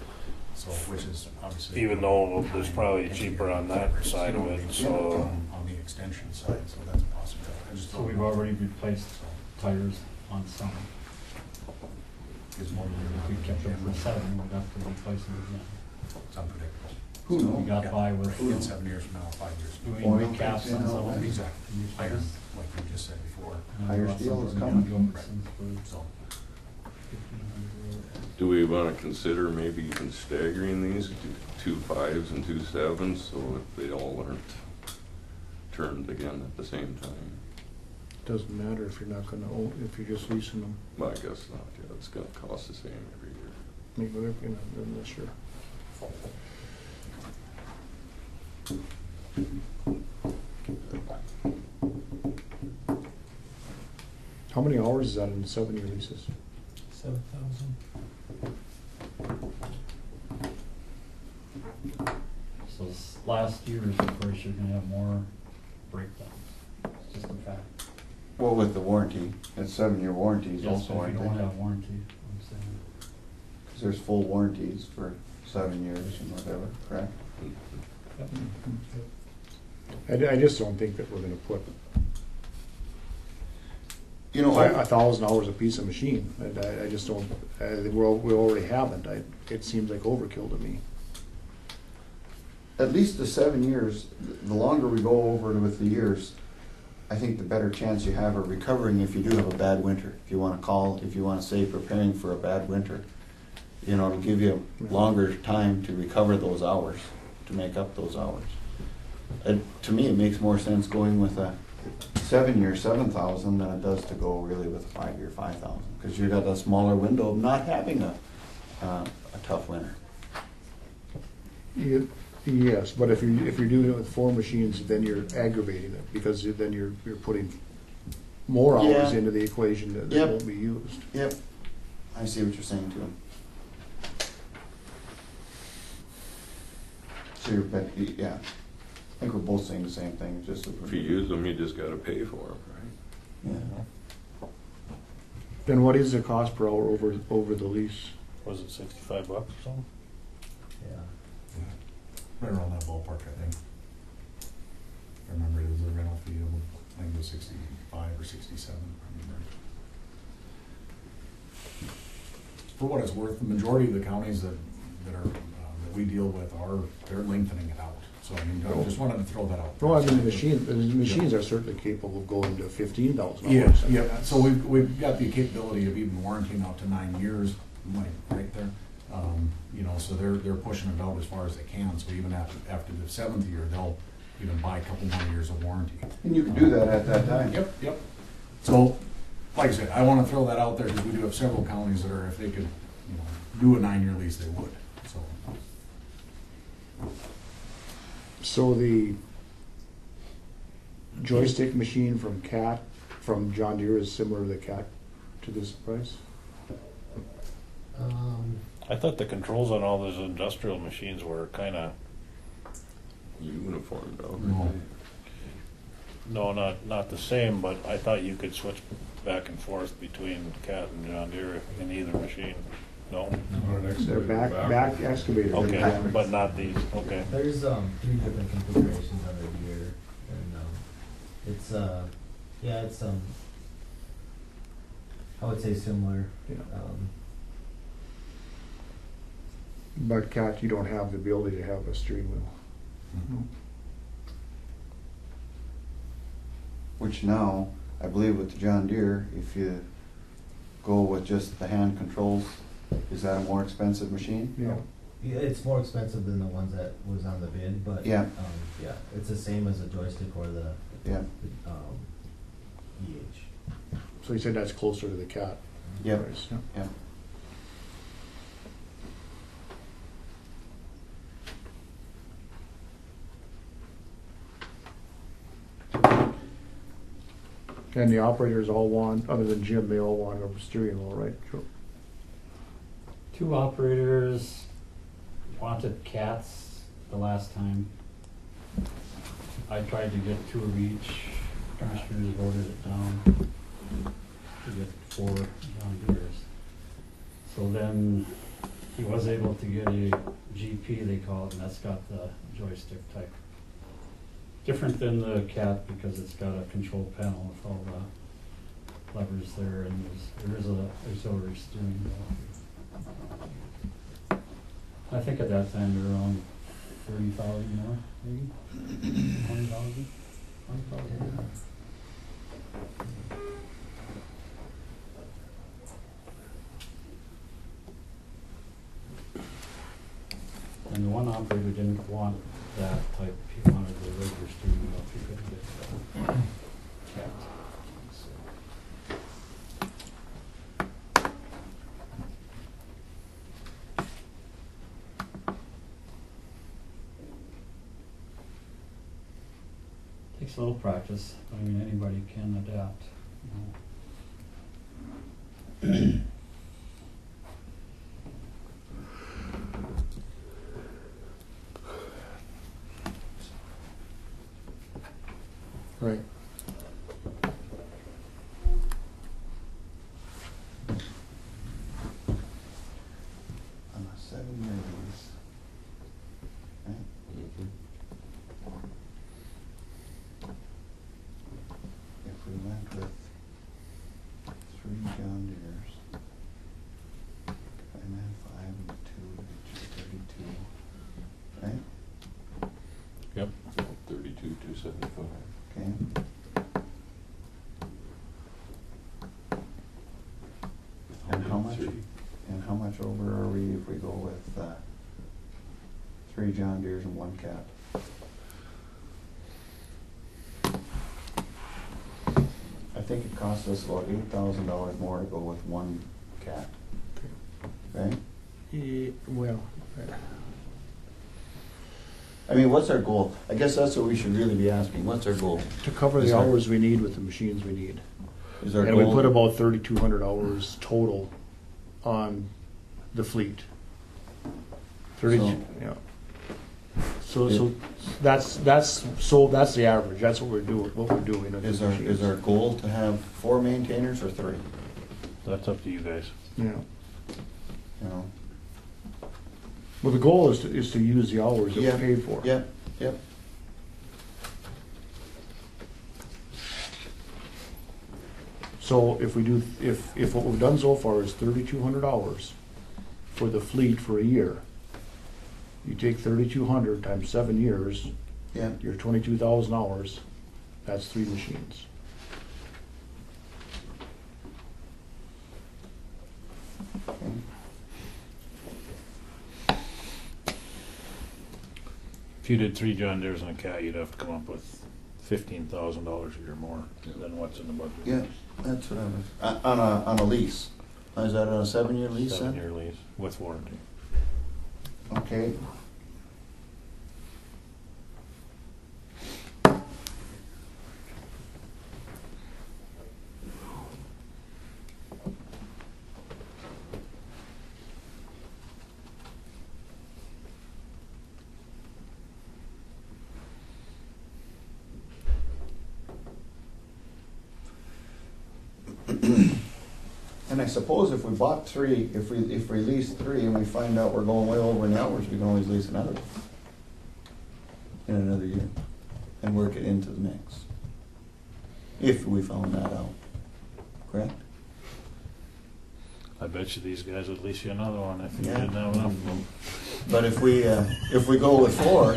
Speaker 11: So, which is obviously.
Speaker 1: even though it's probably cheaper on that side of it, so.
Speaker 11: On the extension side, so that's a possibility. I just
Speaker 3: So
Speaker 11: don't
Speaker 3: we've
Speaker 11: know.
Speaker 3: already replaced tires on some.
Speaker 11: Gives more
Speaker 3: If we kept them for 7, we'd have to replace them again.
Speaker 11: It's unpredictable.
Speaker 4: Who
Speaker 3: So we
Speaker 4: knows?
Speaker 3: got by with
Speaker 11: In 7 years from now, 5 years from now.
Speaker 3: doing recaps on some of them.
Speaker 11: Exactly. Iron, like you just said before.
Speaker 3: And
Speaker 4: Higher
Speaker 3: we bought
Speaker 4: steel
Speaker 3: some
Speaker 4: is
Speaker 3: from
Speaker 4: coming.
Speaker 3: Gilbertson's for
Speaker 11: So,
Speaker 3: 1,500.
Speaker 5: Do we wanna consider maybe even staggering these, 2 5s and 2 7s, so that they all aren't turned again at the same time?
Speaker 7: Doesn't matter if you're not gonna own, if you're just leasing them.
Speaker 5: Well, I guess not, yeah, it's gonna cost the same every year.
Speaker 7: Maybe they're gonna, I'm not sure. How many hours is that in 7-year leases?
Speaker 9: 7,000.
Speaker 3: So last year is the first you're gonna have more breakdowns. It's just a fact.
Speaker 4: Well, with the warranty, it's 7-year warranties
Speaker 3: Yes,
Speaker 4: also,
Speaker 3: if you
Speaker 4: aren't
Speaker 3: don't
Speaker 4: they?
Speaker 3: have warranty, I'm saying.
Speaker 4: Because there's full warranties for 7 years and whatever, correct?
Speaker 7: I just don't think that we're gonna put
Speaker 4: You know,
Speaker 7: 1,000 hours a piece of machine. I just don't, we already haven't. It seems like overkill to me.
Speaker 4: at least the 7 years, the longer we go over it with the years, I think the better chance you have of recovering if you do have a bad winter. If you want to say preparing for a bad winter, you know, it'll give you a longer time to recover those hours, to make up those hours. To me, it makes more sense going with a 7-year 7,000 than it does to go really with a 5-year 5,000, because you got a smaller window of not having a tough winter.
Speaker 7: Yes, but if you're doing it with 4 machines, then you're aggravating it, because then you're putting more hours
Speaker 4: Yeah.
Speaker 7: into the equation that
Speaker 4: Yep.
Speaker 7: won't be used.
Speaker 4: Yep, I see what you're saying too. So you're, yeah, I think we're both saying the same thing, just.
Speaker 5: If you use them, you just gotta pay for them, right?
Speaker 4: Yeah.
Speaker 7: Then what is the cost per hour over the lease?
Speaker 1: Was it $65 or something?
Speaker 10: Yeah.
Speaker 11: right around that ballpark, I think. I remember it was a rental fee of, I think it was 65 or 67, I remember. For what it's worth, the majority of the counties that we deal with they're lengthening it out. So I mean, I just wanted to throw that out.
Speaker 7: No, I mean, the machines are certainly capable of going to 15,000 hours.
Speaker 11: Yes, yeah, so we've got the capability of even warranting out to 9 years, like, right there. You know, so they're pushing it out as far as they can, so even after the 7th year, they'll even buy a couple more years of warranty.
Speaker 4: And you can do that at that time.
Speaker 11: Yep. So, like I said, I wanna throw that out there, because we do have several counties that are, if they could, you know, do a 9-year lease, they would, so.
Speaker 7: So the joystick machine from John Deere is similar to the Cat to this price?
Speaker 1: I thought the controls on all those industrial machines were kind of,
Speaker 5: Uniform, though.
Speaker 1: no, not the same, but I thought you could switch back and forth between Cat and John Deere in either machine. No?
Speaker 7: They're back excavator.
Speaker 1: Okay, but not these, okay.
Speaker 10: There's 3 different configurations on the gear, and it's yeah, it's I would say similar.
Speaker 7: Yeah. But Cat, you don't have the ability to have a steering wheel.
Speaker 4: Which now, I believe with the John Deere, if you go with just the hand controls, is that a more expensive machine?
Speaker 7: Yeah.
Speaker 10: Yeah, it's more expensive than the ones that was on the bid, but
Speaker 4: Yeah.
Speaker 10: yeah, it's the same as a joystick or the
Speaker 4: Yeah.
Speaker 10: EH.
Speaker 7: So you said that's closer to the cat
Speaker 4: Yep,
Speaker 7: price, yeah.
Speaker 4: yep.
Speaker 7: And the operators all want, other than Jim, they all want a steering wheel, right? Sure.
Speaker 3: 2 operators wanted cats the last time. I tried to get 2 of each. Commissioners voted it down to get 4 John Deeres. So then he was able to get a GP, they call it, and that's got the joystick type. Different than the cat because it's got a control panel with all the levers there, and there is a auxiliary steering wheel. I think at that time they were around 30,000 more, maybe 20,000. 20,000. And the one operator didn't want that type. He wanted the regular steering wheel if he couldn't get the cat. Takes a little practice. I mean, anybody can adapt. You know.
Speaker 7: Right.
Speaker 4: On a 7-year lease. Right? If we went with 3 John Deeres, and then 5 and 2, which is 32, right?
Speaker 5: Yep. 32,275.
Speaker 4: Okay. And how much?
Speaker 5: Three.
Speaker 4: And how much over are we if we go with 3 John Deeres and 1 cat? I think it costs us about $8,000 more to go with 1 cat. Right?
Speaker 7: Well,
Speaker 4: I mean, what's our goal? I guess that's what we should really be asking. What's our goal?
Speaker 7: to cover
Speaker 4: Is
Speaker 7: the
Speaker 4: our-
Speaker 7: hours we need with the machines we need.
Speaker 4: Is our
Speaker 7: And we
Speaker 4: goal?
Speaker 7: put about 3,200 hours total on the fleet. 32,
Speaker 4: So-
Speaker 7: yeah. So that's the average, that's what we're doing with
Speaker 4: Is
Speaker 7: the
Speaker 4: our,
Speaker 7: machines.
Speaker 4: is our goal to have 4 maintainers or 3?
Speaker 1: That's up to you guys.
Speaker 7: Yeah,
Speaker 4: You know?
Speaker 7: well, the goal is to use the hours that
Speaker 4: Yeah.
Speaker 7: we're paid for.
Speaker 4: Yep, yep.
Speaker 7: So if we do, if what we've done so far is 3,200 hours for the fleet for a year, you take 3,200 times 7 years,
Speaker 4: Yeah.
Speaker 7: you're 22,000 hours, that's 3 machines.
Speaker 1: If you did 3 John Deeres and a cat, you'd have to come up with $15,000 a year more than what's in the budget.
Speaker 4: Yeah, that's what I was, on a lease. Is that on a 7-year lease then?
Speaker 1: 7-year lease with warranty.
Speaker 4: Okay. And I suppose if we bought 3, if we lease 3 and we find out we're going way over in the hours, we can always lease another one in another year and work it into the mix. If we found that out, correct?
Speaker 1: I bet you these guys would lease you another one if you
Speaker 4: Yeah.
Speaker 1: didn't have enough of them.
Speaker 4: But if we go with 4,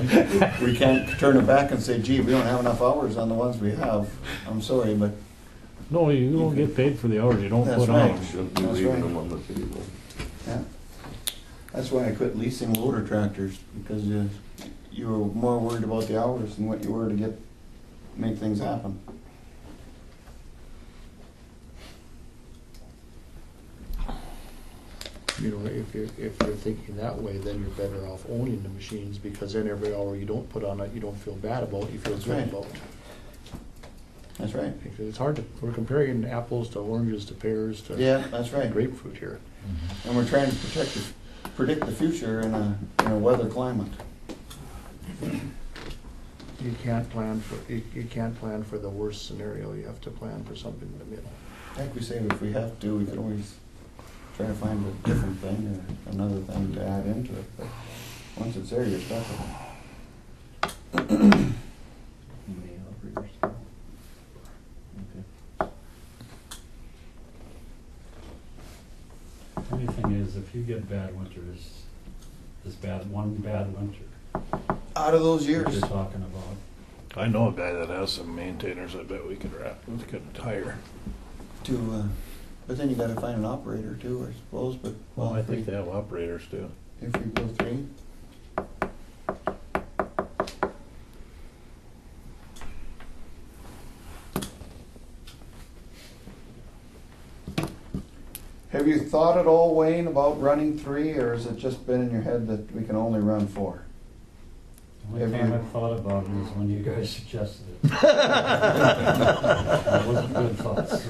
Speaker 4: we can't turn it back and say, gee, we don't have enough hours on the ones we have. I'm sorry, but
Speaker 1: No, you don't get paid for the hours you don't
Speaker 4: That's
Speaker 1: put
Speaker 4: right.
Speaker 1: on.
Speaker 5: Shouldn't be
Speaker 4: That's
Speaker 5: leaving
Speaker 4: right.
Speaker 5: them on the table.
Speaker 4: yeah. That's why I quit leasing loader tractors, because you were more worried about the hours than what you were to make things happen.
Speaker 7: You know, if you're thinking that way, then you're better off owning the machines, because then every hour you don't put on it, you don't feel bad about it, you feel
Speaker 4: That's
Speaker 7: good
Speaker 4: right.
Speaker 7: about it.
Speaker 4: That's right.
Speaker 7: Because it's hard to, we're comparing apples to oranges to pears to
Speaker 4: Yeah, that's right.
Speaker 7: grapefruit here.
Speaker 4: And we're trying to predict the future in a weather climate.
Speaker 7: You can't plan for the worst scenario, you have to plan for something in the middle.
Speaker 4: Like we say, if we have to, we can always try to find a different thing or another thing to add into it. But once it's there, you're stuck with it.
Speaker 3: Funny thing is, if you get bad winters, one bad winter,
Speaker 4: Out of those
Speaker 3: that
Speaker 4: years,
Speaker 3: you're talking about,
Speaker 1: I know a guy that has some maintainers. I bet we could hire.
Speaker 4: but then you gotta find an operator too, I suppose, but.
Speaker 1: Well, I think they have operators too.
Speaker 4: If you go 3. Have you thought at all, Wayne, about running 3, or has it just been in your head that we can only run 4?
Speaker 3: the only
Speaker 4: Have
Speaker 3: time
Speaker 4: you-
Speaker 3: I've thought about it is when you guys suggested it. It wasn't good thoughts.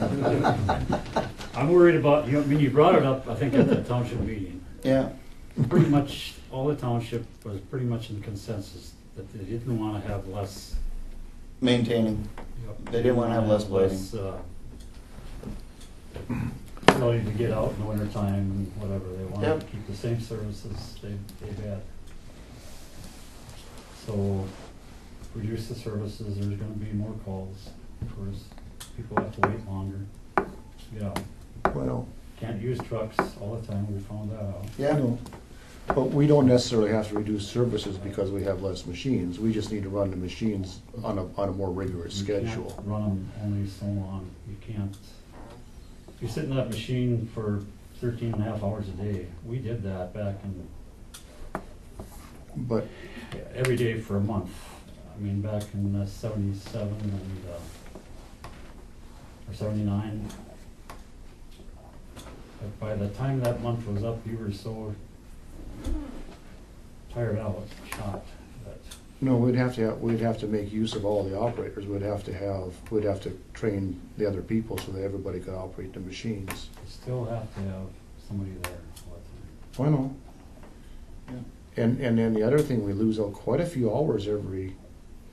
Speaker 3: I'm worried about, I mean, you brought it up, I think, at the township meeting.
Speaker 4: Yeah,
Speaker 3: Pretty much, all the township was pretty much in consensus that they didn't want to have less.
Speaker 4: maintaining. They didn't wanna have less
Speaker 3: less, ability to get out in the wintertime and whatever. They wanted to
Speaker 4: Yep.
Speaker 3: keep the same services they've had. So, reduce the services, there's gonna be more calls. Of course, people have to wait longer. Yeah,
Speaker 7: Well,
Speaker 3: can't use trucks all the time, we found that out.
Speaker 4: Yeah,
Speaker 7: no, but we don't necessarily have to reduce services because we have less machines. We just need to run the machines on a more rigorous
Speaker 3: You can't
Speaker 7: schedule.
Speaker 3: run them only so long, you can't. You sit in that machine for 13 and a half hours a day. We did that back in,
Speaker 7: But
Speaker 3: every day for a month. I mean, back in 77 and, or 79. But by the time that month was up, you were so tired out, shot, that
Speaker 7: no, we'd have to make use of all the operators. We'd have to train the other people so that everybody could operate the machines.
Speaker 3: you still have to have somebody there all the time.
Speaker 7: I know. And then the other thing, we lose out quite a few hours every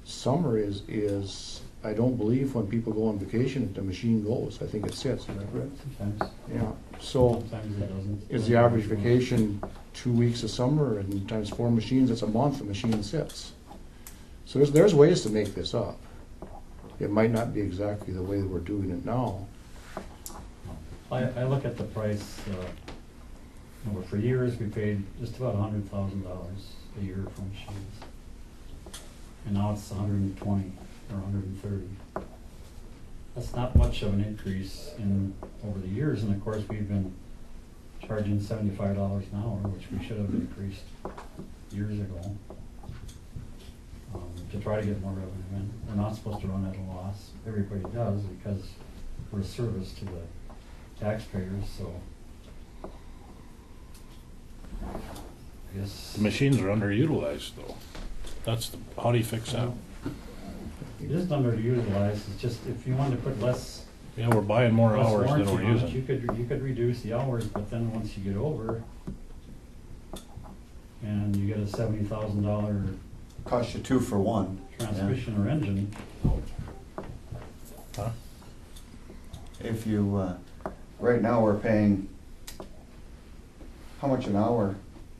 Speaker 7: summer is I don't believe when people go on vacation that the machine goes. I think it sits, am I correct?
Speaker 3: Sometimes,
Speaker 7: Yeah, so
Speaker 3: sometimes it doesn't.
Speaker 7: is the average vacation 2 weeks of summer and times 4 machines, that's a month the machine sits. So there's ways to make this up. It might not be exactly the way that we're doing it now.
Speaker 3: I look at the price, for years, we paid just about $100,000 a year for machines. And now it's 120 or 130. That's not much of an increase over the years, and of course, we've been charging $75 an hour, which we should have increased years ago, to try to get more revenue in. We're not supposed to run at a loss. Everybody does, because we're a service to the taxpayers, so I guess.
Speaker 1: The machines are underutilized though. How do you fix that?
Speaker 3: It isn't underutilized, it's just if you wanted to put less
Speaker 1: Yeah, we're buying more
Speaker 3: less
Speaker 1: hours than
Speaker 3: warranty
Speaker 1: we're
Speaker 3: on it,
Speaker 1: using.
Speaker 3: you could reduce the hours, but then once you get over and you get a $70,000
Speaker 4: cost you 2 for 1.
Speaker 3: transmission or engine,
Speaker 1: Huh?
Speaker 4: If you, right now, we're paying, how much an hour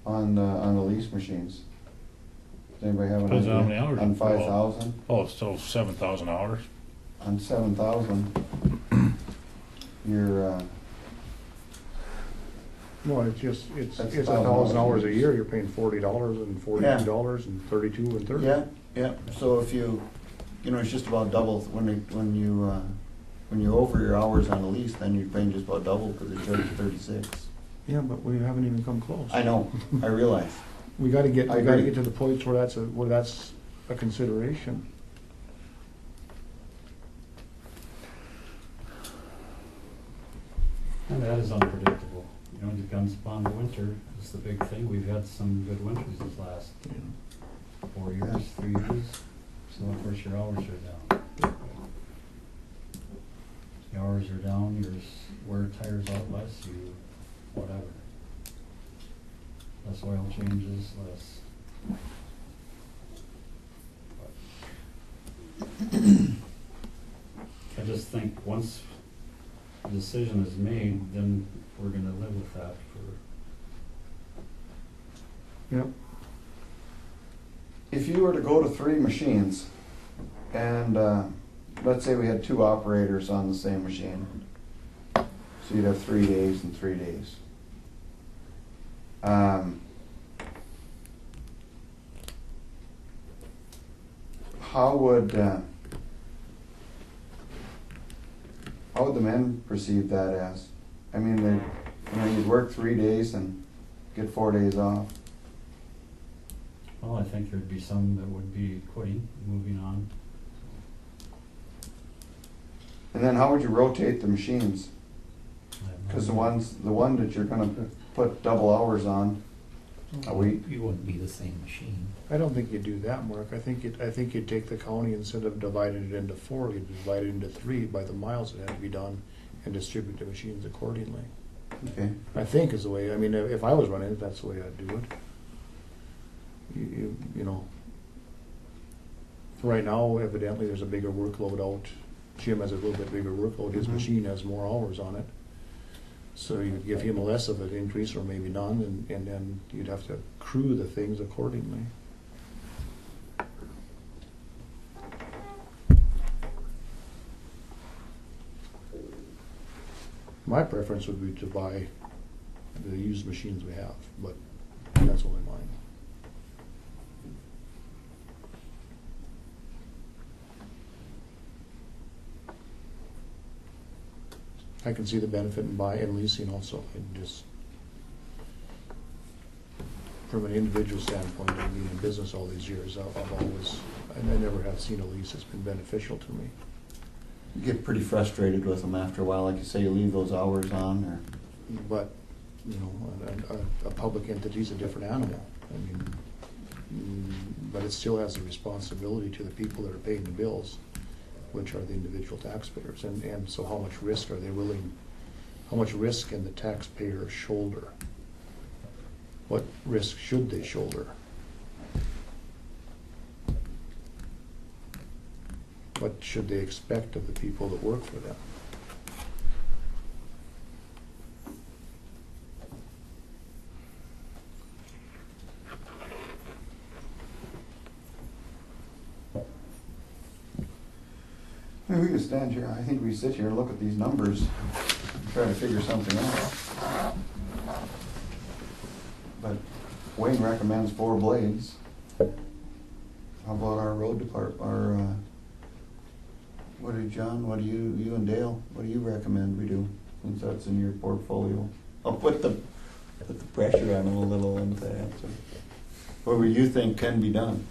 Speaker 4: on the lease machines? Does anybody have an
Speaker 1: Depends
Speaker 4: idea?
Speaker 1: on how many hours
Speaker 4: On
Speaker 1: you put on.
Speaker 4: 5,000?
Speaker 1: Oh, it's still 7,000 hours?
Speaker 4: On 7,000, you're,
Speaker 7: Well, it's
Speaker 4: That's
Speaker 7: $1,000
Speaker 4: $1,000
Speaker 7: hours a year, you're paying $40 and $42 and 32 and 30.
Speaker 4: yeah, so if you, it's just about double, when you over your hours on the lease, then you're paying just about double, because they charge you 36.
Speaker 7: Yeah, but we haven't even come close.
Speaker 4: I know, I realize.
Speaker 7: We gotta get
Speaker 4: I agree.
Speaker 7: to the point where that's a consideration.
Speaker 3: and that is unpredictable. You know, it depends upon the winter. It's the big thing. We've had some good winters this last 4 years, 3 years. So of course your hours are down. Your hours are down, your wear tires out less, you whatever. Less oil changes, less. I just think once a decision is made, then we're gonna live with that for.
Speaker 7: Yep.
Speaker 4: If you were to go to 3 machines, and let's say we had 2 operators on the same machine, so you'd have 3 days and 3 days. How would the men perceive that as? I mean, you'd work 3 days and get 4 days off.
Speaker 3: Well, I think there'd be some that would be quitting, moving on.
Speaker 4: And then how would you rotate the machines?
Speaker 3: I have no
Speaker 4: Because the
Speaker 3: idea.
Speaker 4: one that you're gonna put double hours on a week.
Speaker 12: You wouldn't be the same machine.
Speaker 7: I don't think you'd do that, Mark. I think you'd take the county, instead of dividing it into 4, you'd divide it into 3 by the miles that had to be done and distribute the machines accordingly.
Speaker 4: Okay.
Speaker 7: I think is the way, I mean, if I was running it, that's the way I'd do it. You know, right now, evidently, there's a bigger workload out. Jim has a little bit bigger workload. His
Speaker 4: Mhm.
Speaker 7: machine has more hours on it. So you give him less of an increase, or maybe none, and then you'd have to crew the things accordingly. My preference would be to buy the used machines we have, but that's only mine. I can see the benefit in buying and leasing also. It just, from an individual standpoint, of being in business all these years, I've always, and I never have seen a lease that's been beneficial to me.
Speaker 4: You get pretty frustrated with them after a while, like you say, you leave those hours on, or
Speaker 7: But, you know, a public entity is a different animal. I mean, but it still has a responsibility to the people that are paying the bills, which are the individual taxpayers. And so how much risk are they willing, how much risk can the taxpayer shoulder? What risk should they shoulder? What should they expect of the people that work for them?
Speaker 4: I mean, we could stand here, I think we sit here and look at these numbers and try to figure something out. But Wayne recommends 4 blades. How about our road department, John, you and Dale, what do you recommend we do, since that's in your portfolio? I'll put the pressure on them a little and to answer. What would you think can be done,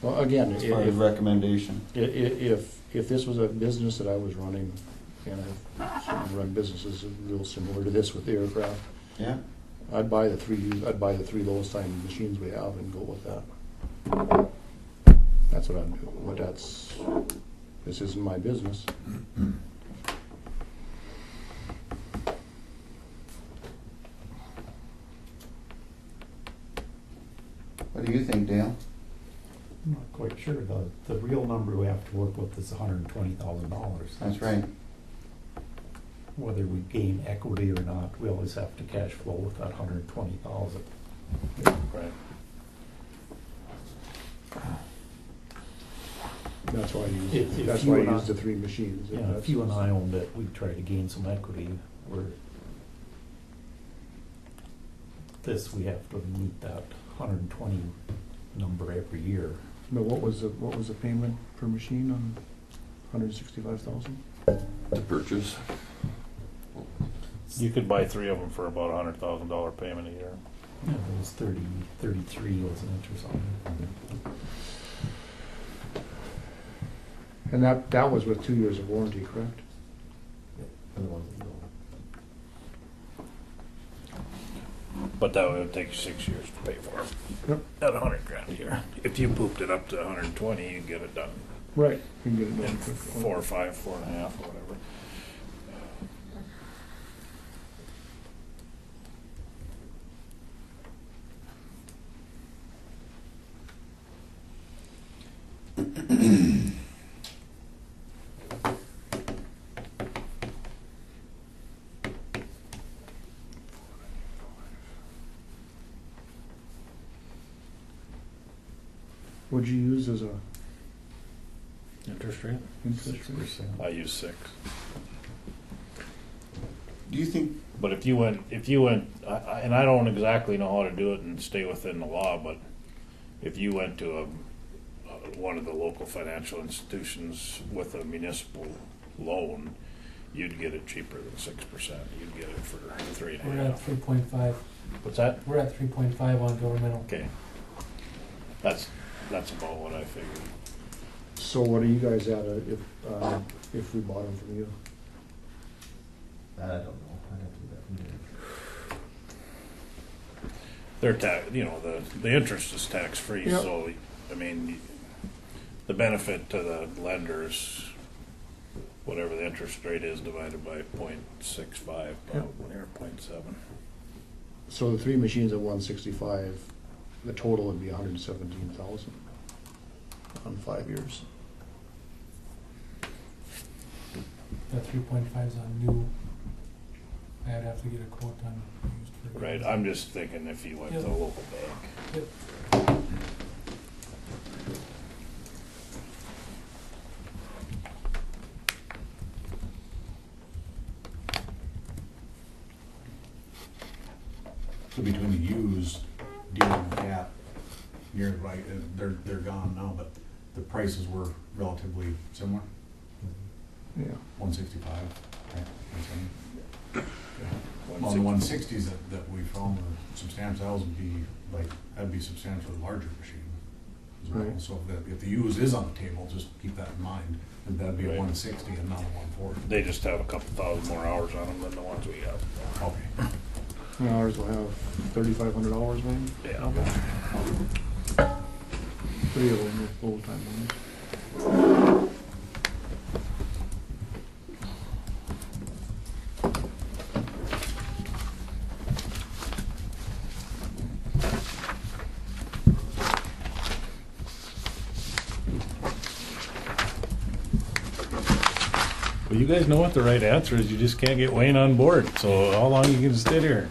Speaker 7: Well, again,
Speaker 4: as far as recommendation?
Speaker 7: if this was a business that I was running, and I've certainly run businesses a little similar to this with the aircraft,
Speaker 4: Yeah?
Speaker 7: I'd buy the 3 lowest time machines we have and go with that. That's what I'm doing. But this isn't my business.
Speaker 4: What do you think, Dale?
Speaker 12: I'm not quite sure. The real number we have to work with is $120,000.
Speaker 4: That's right.
Speaker 12: Whether we gain equity or not, we always have to cash flow with that $120,000.
Speaker 1: Right.
Speaker 7: That's why I
Speaker 12: If
Speaker 7: used the 3 machines.
Speaker 12: Yeah, if you and I owned it, we'd try to gain some equity. Where this, we have to meet that 120 number every year.
Speaker 7: But what was the payment per machine on 165,000?
Speaker 5: To purchase.
Speaker 1: You could buy 3 of them for about $100,000 payment a year.
Speaker 12: Yeah, it was 33, wasn't it, or something?
Speaker 7: And that was with 2 years of warranty, correct?
Speaker 12: Otherwise,
Speaker 1: But that would take 6 years to pay for them.
Speaker 7: Yep.
Speaker 1: At $100,000 a year. If you pooped it up to 120, you'd get it done
Speaker 7: Right. You can get it
Speaker 1: in
Speaker 7: done quick.
Speaker 1: 4 or 5, 4.5, or whatever.
Speaker 7: What'd you use as a
Speaker 1: Interest rate?
Speaker 7: interest rate?
Speaker 1: I use 6.
Speaker 4: Do you think,
Speaker 1: But if you went, and I don't exactly know how to do it and stay within the law, but if you went to one of the local financial institutions with a municipal loan, you'd get it cheaper than 6%. You'd get it for 3.5.
Speaker 9: We're at 3.5.
Speaker 1: What's that?
Speaker 9: We're at 3.5 on governmental.
Speaker 1: Okay. That's about what I figured.
Speaker 7: So what are you guys at if we bought them from you?
Speaker 10: That I don't know. I'd have to do that from there.
Speaker 1: They're the interest is tax free,
Speaker 7: Yep.
Speaker 1: so I mean, the benefit to the lenders, whatever the interest rate is divided by 0.65, probably, or 0.7.
Speaker 7: So the 3 machines at 165, the total would be 117,000 on 5 years.
Speaker 9: That 3.5 is on new. I'd have to get a quote on used for.
Speaker 1: Right. I'm just thinking if you went to a local bank.
Speaker 9: Yep.
Speaker 11: So between the used deal and the Cat, you're right, they're gone now, but the prices were relatively similar,
Speaker 7: Yeah.
Speaker 11: 165, right? Well, the 160s that we found were substantial, those would be that'd be substantially larger machine as well.
Speaker 7: Right.
Speaker 11: So if the used is on the table, just keep that in mind, that that'd be a
Speaker 1: Right.
Speaker 11: 160 and not a 140.
Speaker 1: They just have a couple thousand more hours on them than the ones we have.
Speaker 11: Okay.
Speaker 7: And ours will have 3,500 hours maybe?
Speaker 1: Yeah.
Speaker 7: 3 of them are full-time ones.
Speaker 1: Well, you guys know what the right answer is. You just can't get Wayne on board. So how long you can sit here?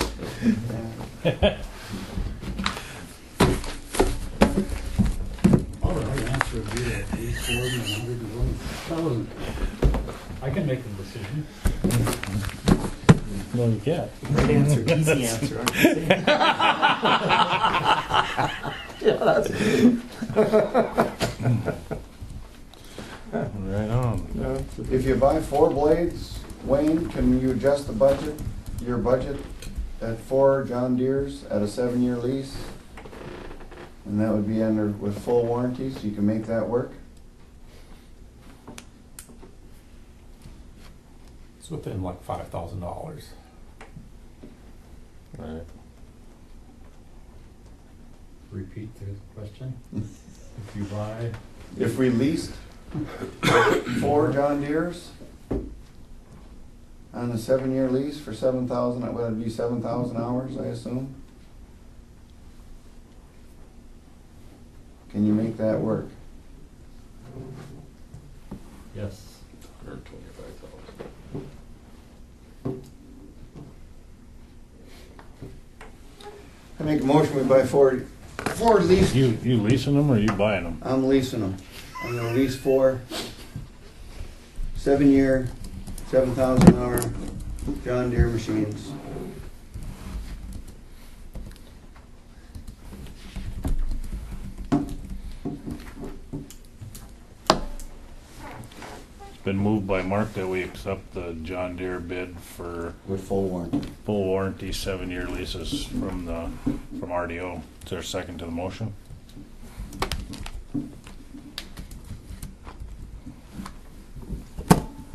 Speaker 3: All right, answer would be at least 40 and 101,000. I can make the decision.
Speaker 1: No, you can't.
Speaker 12: Right answer, easy answer. I'm just saying. Yeah, that's
Speaker 1: Right on.
Speaker 7: Yeah.
Speaker 4: if you buy 4 blades, Wayne, can you adjust your budget at 4 John Deeres at a 7-year lease? And that would be with full warranty, so you can make that work?
Speaker 12: It's within like $5,000.
Speaker 1: Right.
Speaker 3: Repeat the question. If you buy,
Speaker 4: If we leased 4 John Deeres on a 7-year lease for 7,000, that would be 7,000 hours, I assume? Can you make that work?
Speaker 3: yes.
Speaker 5: 125,000.
Speaker 4: I make a motion, we buy 4 leased.
Speaker 1: You leasing them or you buying them?
Speaker 4: I'm leasing them. I'm gonna lease 4 7-year, 7,000 hour John Deere machines.
Speaker 1: Been moved by Mark that we accept the John Deere bid for
Speaker 4: With full warranty.
Speaker 1: full warranty 7-year leases from RDO. Is there a second to the motion?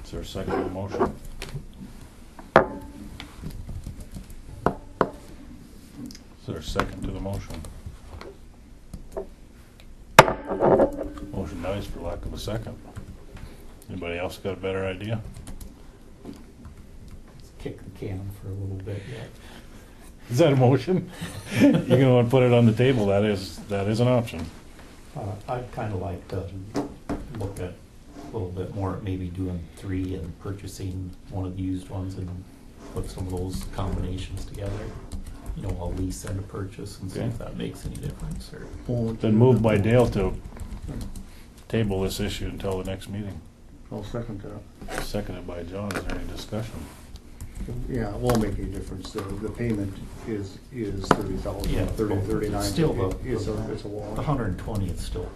Speaker 1: Is there a second to the motion? there a second to the motion? Motion dies for lack of a second. Anybody else got a better idea?
Speaker 12: Let's kick the can for a little bit yet.
Speaker 1: Is that a motion? You're gonna want to put it on the table, that is an option.
Speaker 12: I'd kind of like to look at a little bit more, at maybe doing 3 and purchasing one of the used ones and put some of those combinations together. You know, a lease and a purchase and see if that makes any difference or.
Speaker 1: Then moved by Dale to table this issue until the next meeting.
Speaker 7: I'll second that.
Speaker 1: Seconded by John. Is there any discussion?
Speaker 7: Yeah, it won't make any difference. The payment is 30,000,
Speaker 12: Yeah,
Speaker 7: 39.
Speaker 12: still
Speaker 7: It's a
Speaker 12: the
Speaker 7: wash.
Speaker 12: 120 is still,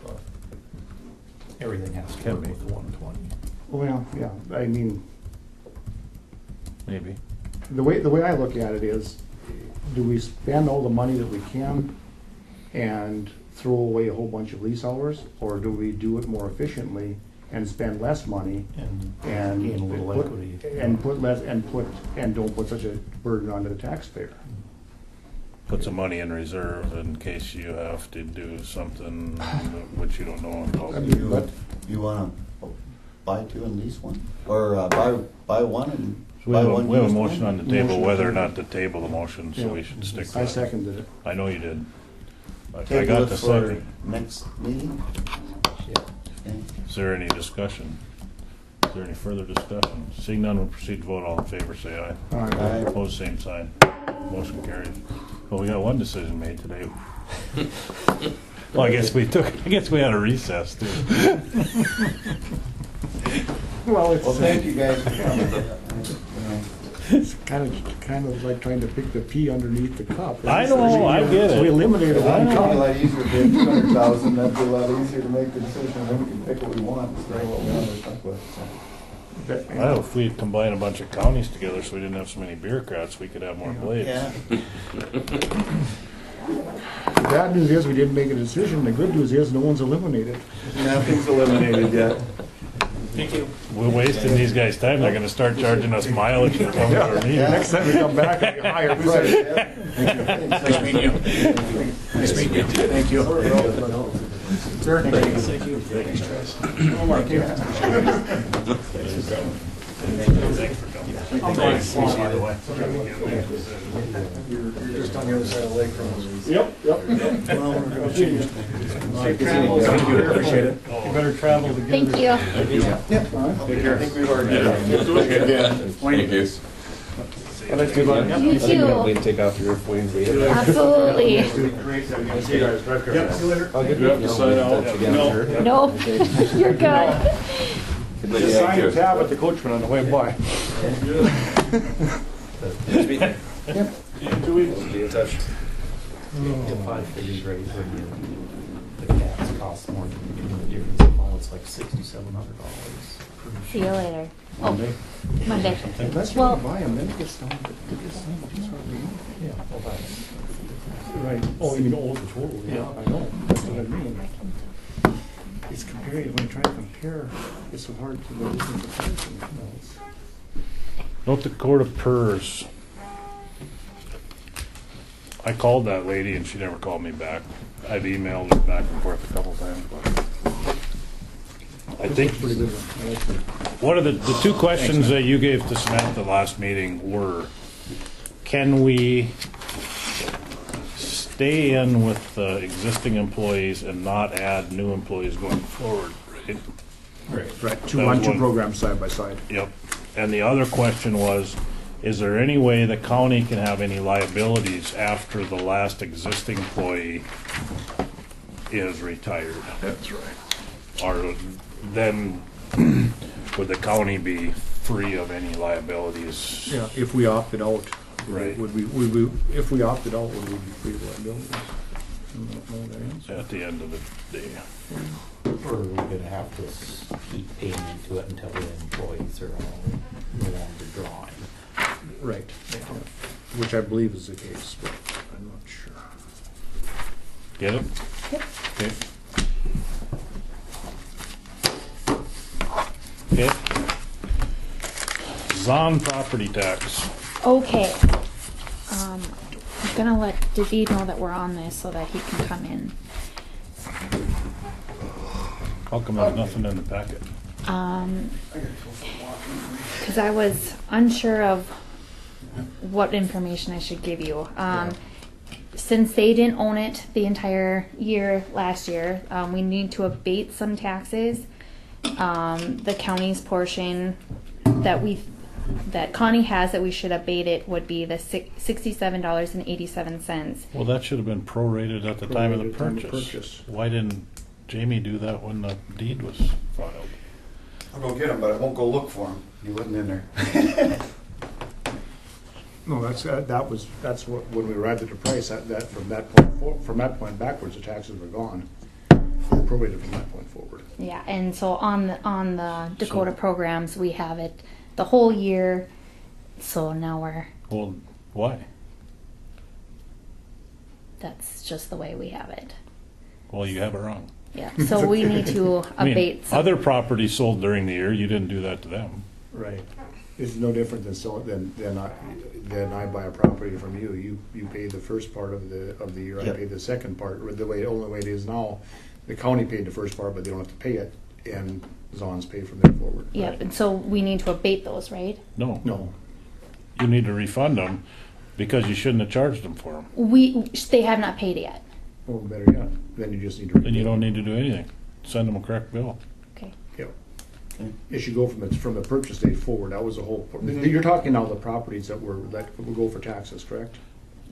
Speaker 12: everything has to
Speaker 1: Can
Speaker 12: work
Speaker 1: be.
Speaker 12: with the 120.
Speaker 7: Well, yeah, I mean,
Speaker 1: Maybe.
Speaker 7: the way I look at it is, do we spend all the money that we can and throw away a whole bunch of lease hours? Or do we do it more efficiently and spend less money
Speaker 12: And
Speaker 7: and
Speaker 12: gain a little
Speaker 7: put-
Speaker 12: equity.
Speaker 7: and don't put such a burden onto the taxpayer?
Speaker 1: Put some money in reserve in case you have to do something which you don't know
Speaker 7: I
Speaker 1: about.
Speaker 7: mean, but
Speaker 4: You wanna buy 2 and lease 1? Or buy 1 and
Speaker 1: We
Speaker 4: buy
Speaker 1: have
Speaker 4: 1
Speaker 1: a
Speaker 4: used
Speaker 1: motion
Speaker 4: one?
Speaker 1: on the table
Speaker 7: Motion
Speaker 1: whether or
Speaker 7: to-
Speaker 1: not to table the motion, so
Speaker 7: Yeah.
Speaker 1: we should stick
Speaker 7: I
Speaker 1: with it.
Speaker 7: seconded it.
Speaker 1: I know you did. I
Speaker 4: Table
Speaker 1: got
Speaker 4: it
Speaker 1: the
Speaker 4: for
Speaker 1: second.
Speaker 4: next meeting?
Speaker 12: Yeah.
Speaker 4: Okay.
Speaker 1: Is there any discussion? Is there any further discussion? Seeing none, we'll proceed to vote. All in favor, say aye.
Speaker 7: All right.
Speaker 4: Aye.
Speaker 1: Opposed, same sign. Motion carries. Well, we got one decision made today. Well, I guess we had a recess too.
Speaker 7: Well, it's
Speaker 4: Well, thank you guys for coming.
Speaker 7: it's kind of like trying to pick the pea underneath the cup.
Speaker 1: I know, I get it.
Speaker 7: We eliminated
Speaker 4: I
Speaker 7: one
Speaker 4: know. It'd be a
Speaker 7: cup.
Speaker 4: lot easier if we had 200,000, that'd be a lot easier to make the decision, then we can pick what we want, instead of what we want to stuck with, so.
Speaker 1: I know if we combine a bunch of counties together so we didn't have so many bureaucrats, we could have more blades.
Speaker 4: Yeah.
Speaker 7: The bad news is we didn't make a decision. The good news is no one's eliminated.
Speaker 4: Nothing's eliminated yet.
Speaker 1: We're wasting these guys' time. They're gonna start charging us mileage to come to our meeting.
Speaker 7: Next time we come back, it'll be higher price.
Speaker 4: Nice meeting you.
Speaker 11: Nice meeting you. Thank you.
Speaker 7: Sir?
Speaker 4: Thank you.
Speaker 7: You're just on the other side of the lake from us.
Speaker 3: Yep.
Speaker 7: Well, we're gonna change.
Speaker 3: Safe travels.
Speaker 7: Thank you, appreciate it.
Speaker 3: You better travel together.
Speaker 6: Thank you.
Speaker 4: Take care. I think we've already done it.
Speaker 5: Thank you.
Speaker 7: Good luck.
Speaker 6: You too.
Speaker 8: Wayne, take off your Wayne.
Speaker 6: Absolutely.
Speaker 7: See you guys. Drive careful.
Speaker 3: Yep, see you later.
Speaker 8: I'll get you to sign out.
Speaker 6: Nope. You're good.
Speaker 7: Just sign the tab at the coachman on the way by.
Speaker 8: Be in touch.
Speaker 12: If I figure right, when the cats cost more than the difference of all, it's like $6,700.
Speaker 6: See you later.
Speaker 4: Monday.
Speaker 6: Monday.
Speaker 7: Unless you
Speaker 6: Well-
Speaker 7: want to buy them, then it gets down to just hardly.
Speaker 12: Yeah, well, that's.
Speaker 7: Right. Oh, you mean all the total?
Speaker 12: Yeah.
Speaker 7: I know. That's what I mean. It's comparing, when you try to compare, it's so hard to do different comparison.
Speaker 1: North Dakota PERS. I called that lady and she never called me back. I've emailed her back and forth a couple times, but I think
Speaker 7: Pretty good one. I like it.
Speaker 1: one of the 2 questions that you gave to Samantha last meeting were, can we stay in with the existing employees and not add new employees going forward, right?
Speaker 7: Right,
Speaker 1: That was one.
Speaker 7: programs side by side.
Speaker 1: Yep. And the other question was, is there any way the county can have any liabilities after the last existing employee is retired?
Speaker 7: That's right.
Speaker 1: Or then would the county be free of any liabilities?
Speaker 7: Yeah, if we opted out,
Speaker 1: Right.
Speaker 7: would we, if we opted out, would we be free of liabilities? I don't know the answer.
Speaker 1: At the end of the day.
Speaker 12: Or we're gonna have to keep paying into it until the employees are all no longer drawing.
Speaker 7: Right, which I believe is the case, but I'm not sure.
Speaker 1: Get it?
Speaker 6: Yep.
Speaker 1: Okay. Okay. Zon property tax.
Speaker 6: Okay. gonna let David know that we're on this so that he can come in.
Speaker 1: How come there's nothing in the packet?
Speaker 6: Because I was unsure of what information I should give you. Since they didn't own it the entire year last year, we need to abate some taxes. The county's portion that Connie has that we should abate it would be the $67.87.
Speaker 1: Well, that should have been prorated at the time of the
Speaker 7: Prorated time of
Speaker 1: purchase.
Speaker 7: purchase.
Speaker 1: Why didn't Jamie do that when the deed was filed?
Speaker 4: I'll go get him, but I won't go look for him. He wasn't in there.
Speaker 7: No, that's what, when we arrived at the price, that from that point backwards, the taxes were gone. Prorated from that point forward.
Speaker 6: Yeah, and so on the Dakota programs, we have it the whole year. So now
Speaker 1: Well, why?
Speaker 6: that's just the way we have it.
Speaker 1: Well, you have it wrong.
Speaker 6: Yeah, so we need to
Speaker 1: I mean,
Speaker 6: abate some.
Speaker 1: other properties sold during the year, you didn't do that to them.
Speaker 7: Right. It's no different than I buy a property from you. You pay the first part of the year. I
Speaker 4: Yep.
Speaker 7: pay the second part. Or the only way it is now, the county paid the first part, but they don't have to pay it, and Zon's pay from there forward.
Speaker 6: Yep, and so we need to abate those, right?
Speaker 1: No.
Speaker 7: No.
Speaker 1: You need to refund them because you shouldn't have charged them for them.
Speaker 6: They have not paid yet.
Speaker 7: Well, better yet, then you just need to.
Speaker 1: Then you don't need to do anything. Send them a correct bill.
Speaker 6: Okay.
Speaker 7: Yep. It should go from the purchase date forward. That was the whole. You're talking now the properties that will go for taxes, correct?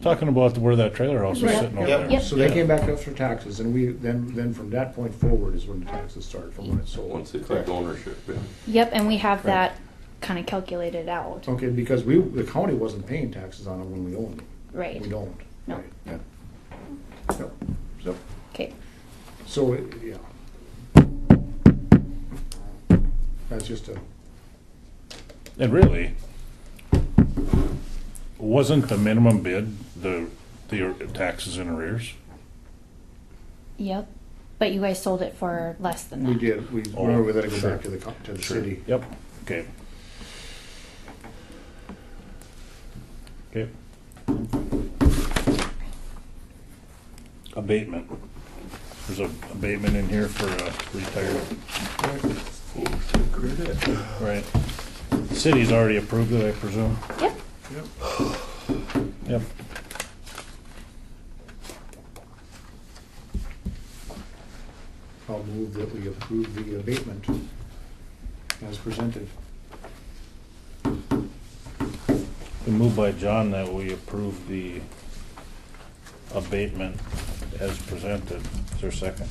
Speaker 1: Talking about where that trailer house was
Speaker 6: Right.
Speaker 1: sitting over
Speaker 4: Yep.
Speaker 1: there.
Speaker 6: Yep.
Speaker 7: So they came back up for taxes, and we then from that point forward is when the taxes start from when it's sold.
Speaker 5: Once they
Speaker 4: Correct.
Speaker 5: take ownership, yeah.
Speaker 6: Yep, and we have that kind of calculated out.
Speaker 7: Okay, because the county wasn't paying taxes on it when we owned it.
Speaker 6: Right.
Speaker 7: We don't.
Speaker 6: No.
Speaker 7: Right, yeah. So,
Speaker 6: Okay.
Speaker 7: so, yeah. That's just a,
Speaker 1: And really, wasn't the minimum bid the taxes in arrears?
Speaker 6: Yep. But you guys sold it for less than that.
Speaker 7: we did,
Speaker 1: Oh,
Speaker 7: remember we let it go
Speaker 1: sure.
Speaker 7: back to the
Speaker 1: Sure.
Speaker 7: city.
Speaker 1: Yep. Okay. Okay. Abatement. There's a abatement in here for retired. Right. The city's already approved it, I presume.
Speaker 6: Yep.
Speaker 1: Yep.
Speaker 7: I'll move that we approve the abatement as presented.
Speaker 1: We moved by John that we approve the abatement as presented. Is there a second?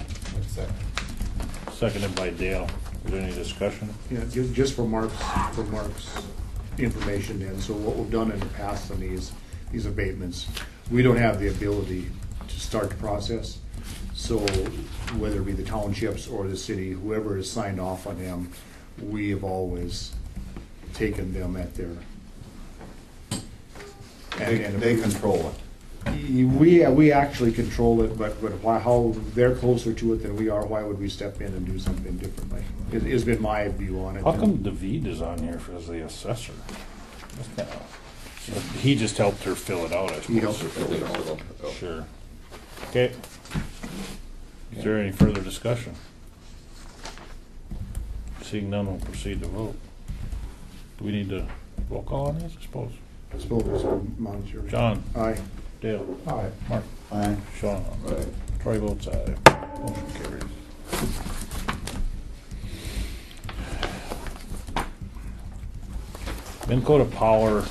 Speaker 1: Seconded by Dale. Is there any discussion?
Speaker 7: Yeah, just for Mark's information then, so what we've done in the past on these abatements, we don't have the ability to start the process. So whether it be the townships or the city, whoever has signed off on them, we have always taken them at their.
Speaker 4: They control it.
Speaker 7: We actually control it, but how they're closer to it than we are, why would we step in and do something differently? It has been my view on it.
Speaker 1: How come David is on here as the assessor? That's kinda- He just helped her fill it out, I suppose.
Speaker 7: He helped her
Speaker 5: I
Speaker 7: fill
Speaker 5: think
Speaker 7: it out.
Speaker 5: so.
Speaker 1: Sure. Okay. Is there any further discussion? Seeing none, we'll proceed to vote. Do we need to roll call on this, I suppose?
Speaker 7: I suppose it's a monitor.
Speaker 1: John?
Speaker 7: Aye.
Speaker 1: Dale?
Speaker 7: Aye.
Speaker 1: Mark?
Speaker 4: Aye.
Speaker 1: Sean?
Speaker 5: Right.
Speaker 1: Troy votes aye. Motion carries. Minnesota Power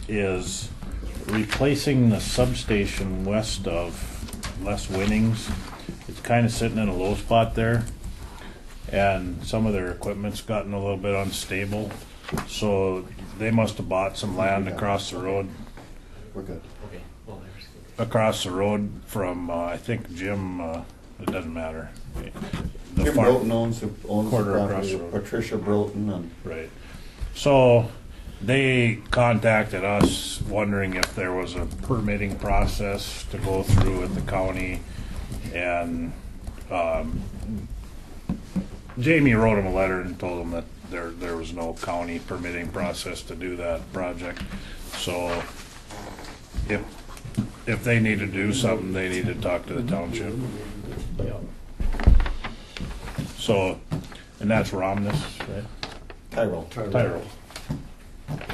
Speaker 1: is replacing the substation west of Les Winnings. It's kind of sitting in a low spot there, and some of their equipment's gotten a little bit unstable. So they must have bought some land across the road.
Speaker 4: We're good.
Speaker 1: Across the road from I think Jim. It doesn't matter. The
Speaker 4: Jim
Speaker 1: farm-
Speaker 4: Broughton owns the
Speaker 1: Quarter across
Speaker 4: property,
Speaker 1: the road.
Speaker 4: Patricia Broughton, and
Speaker 1: Right. So they contacted us wondering if there was a permitting process to go through with the county, and Jamie wrote him a letter and told him that there was no county permitting process to do that project. So if they need to do something, they need to talk to the township. So, and that's Romness, right?
Speaker 4: Tyrell.
Speaker 1: Tyrell.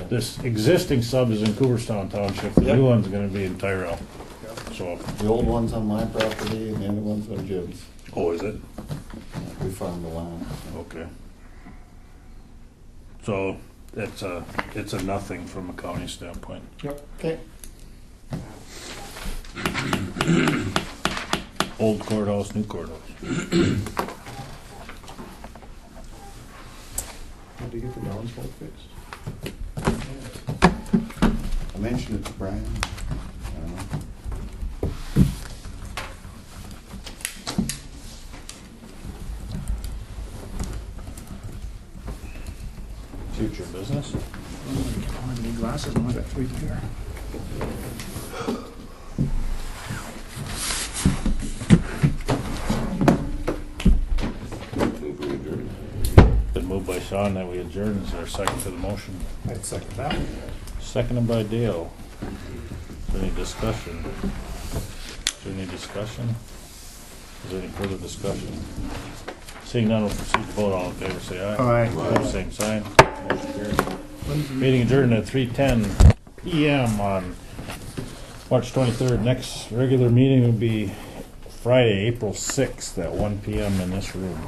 Speaker 1: This existing sub is in Cooperstown Township, the
Speaker 4: Yep.
Speaker 1: new one's gonna be in Tyrell. So,
Speaker 4: The old one's on my property and the other one's on Jim's.
Speaker 1: oh, is it?
Speaker 4: We farm the land.
Speaker 1: Okay. So, it's a nothing from a county standpoint.
Speaker 4: Okay.
Speaker 1: Old courthouse, new courthouse.
Speaker 7: How'd you get the downspout fixed?
Speaker 4: I mentioned it to Brian.
Speaker 1: Future business?
Speaker 7: I need glasses and I got 3 here.
Speaker 5: Move we adjourn.
Speaker 1: Been moved by Sean that we adjourn. Is there a second to the motion?
Speaker 7: I'd second that.
Speaker 1: Seconded by Dale. Is there any discussion? Is there any discussion? Is there any further discussion? Seeing none, we'll proceed to vote. All in favor, say aye.
Speaker 7: Aye.
Speaker 1: Opposed, same sign. Motion carried. Meeting adjourned at 3:10 PM on March 23rd. Next regular meeting will be Friday, April 6th at 1 PM in this room.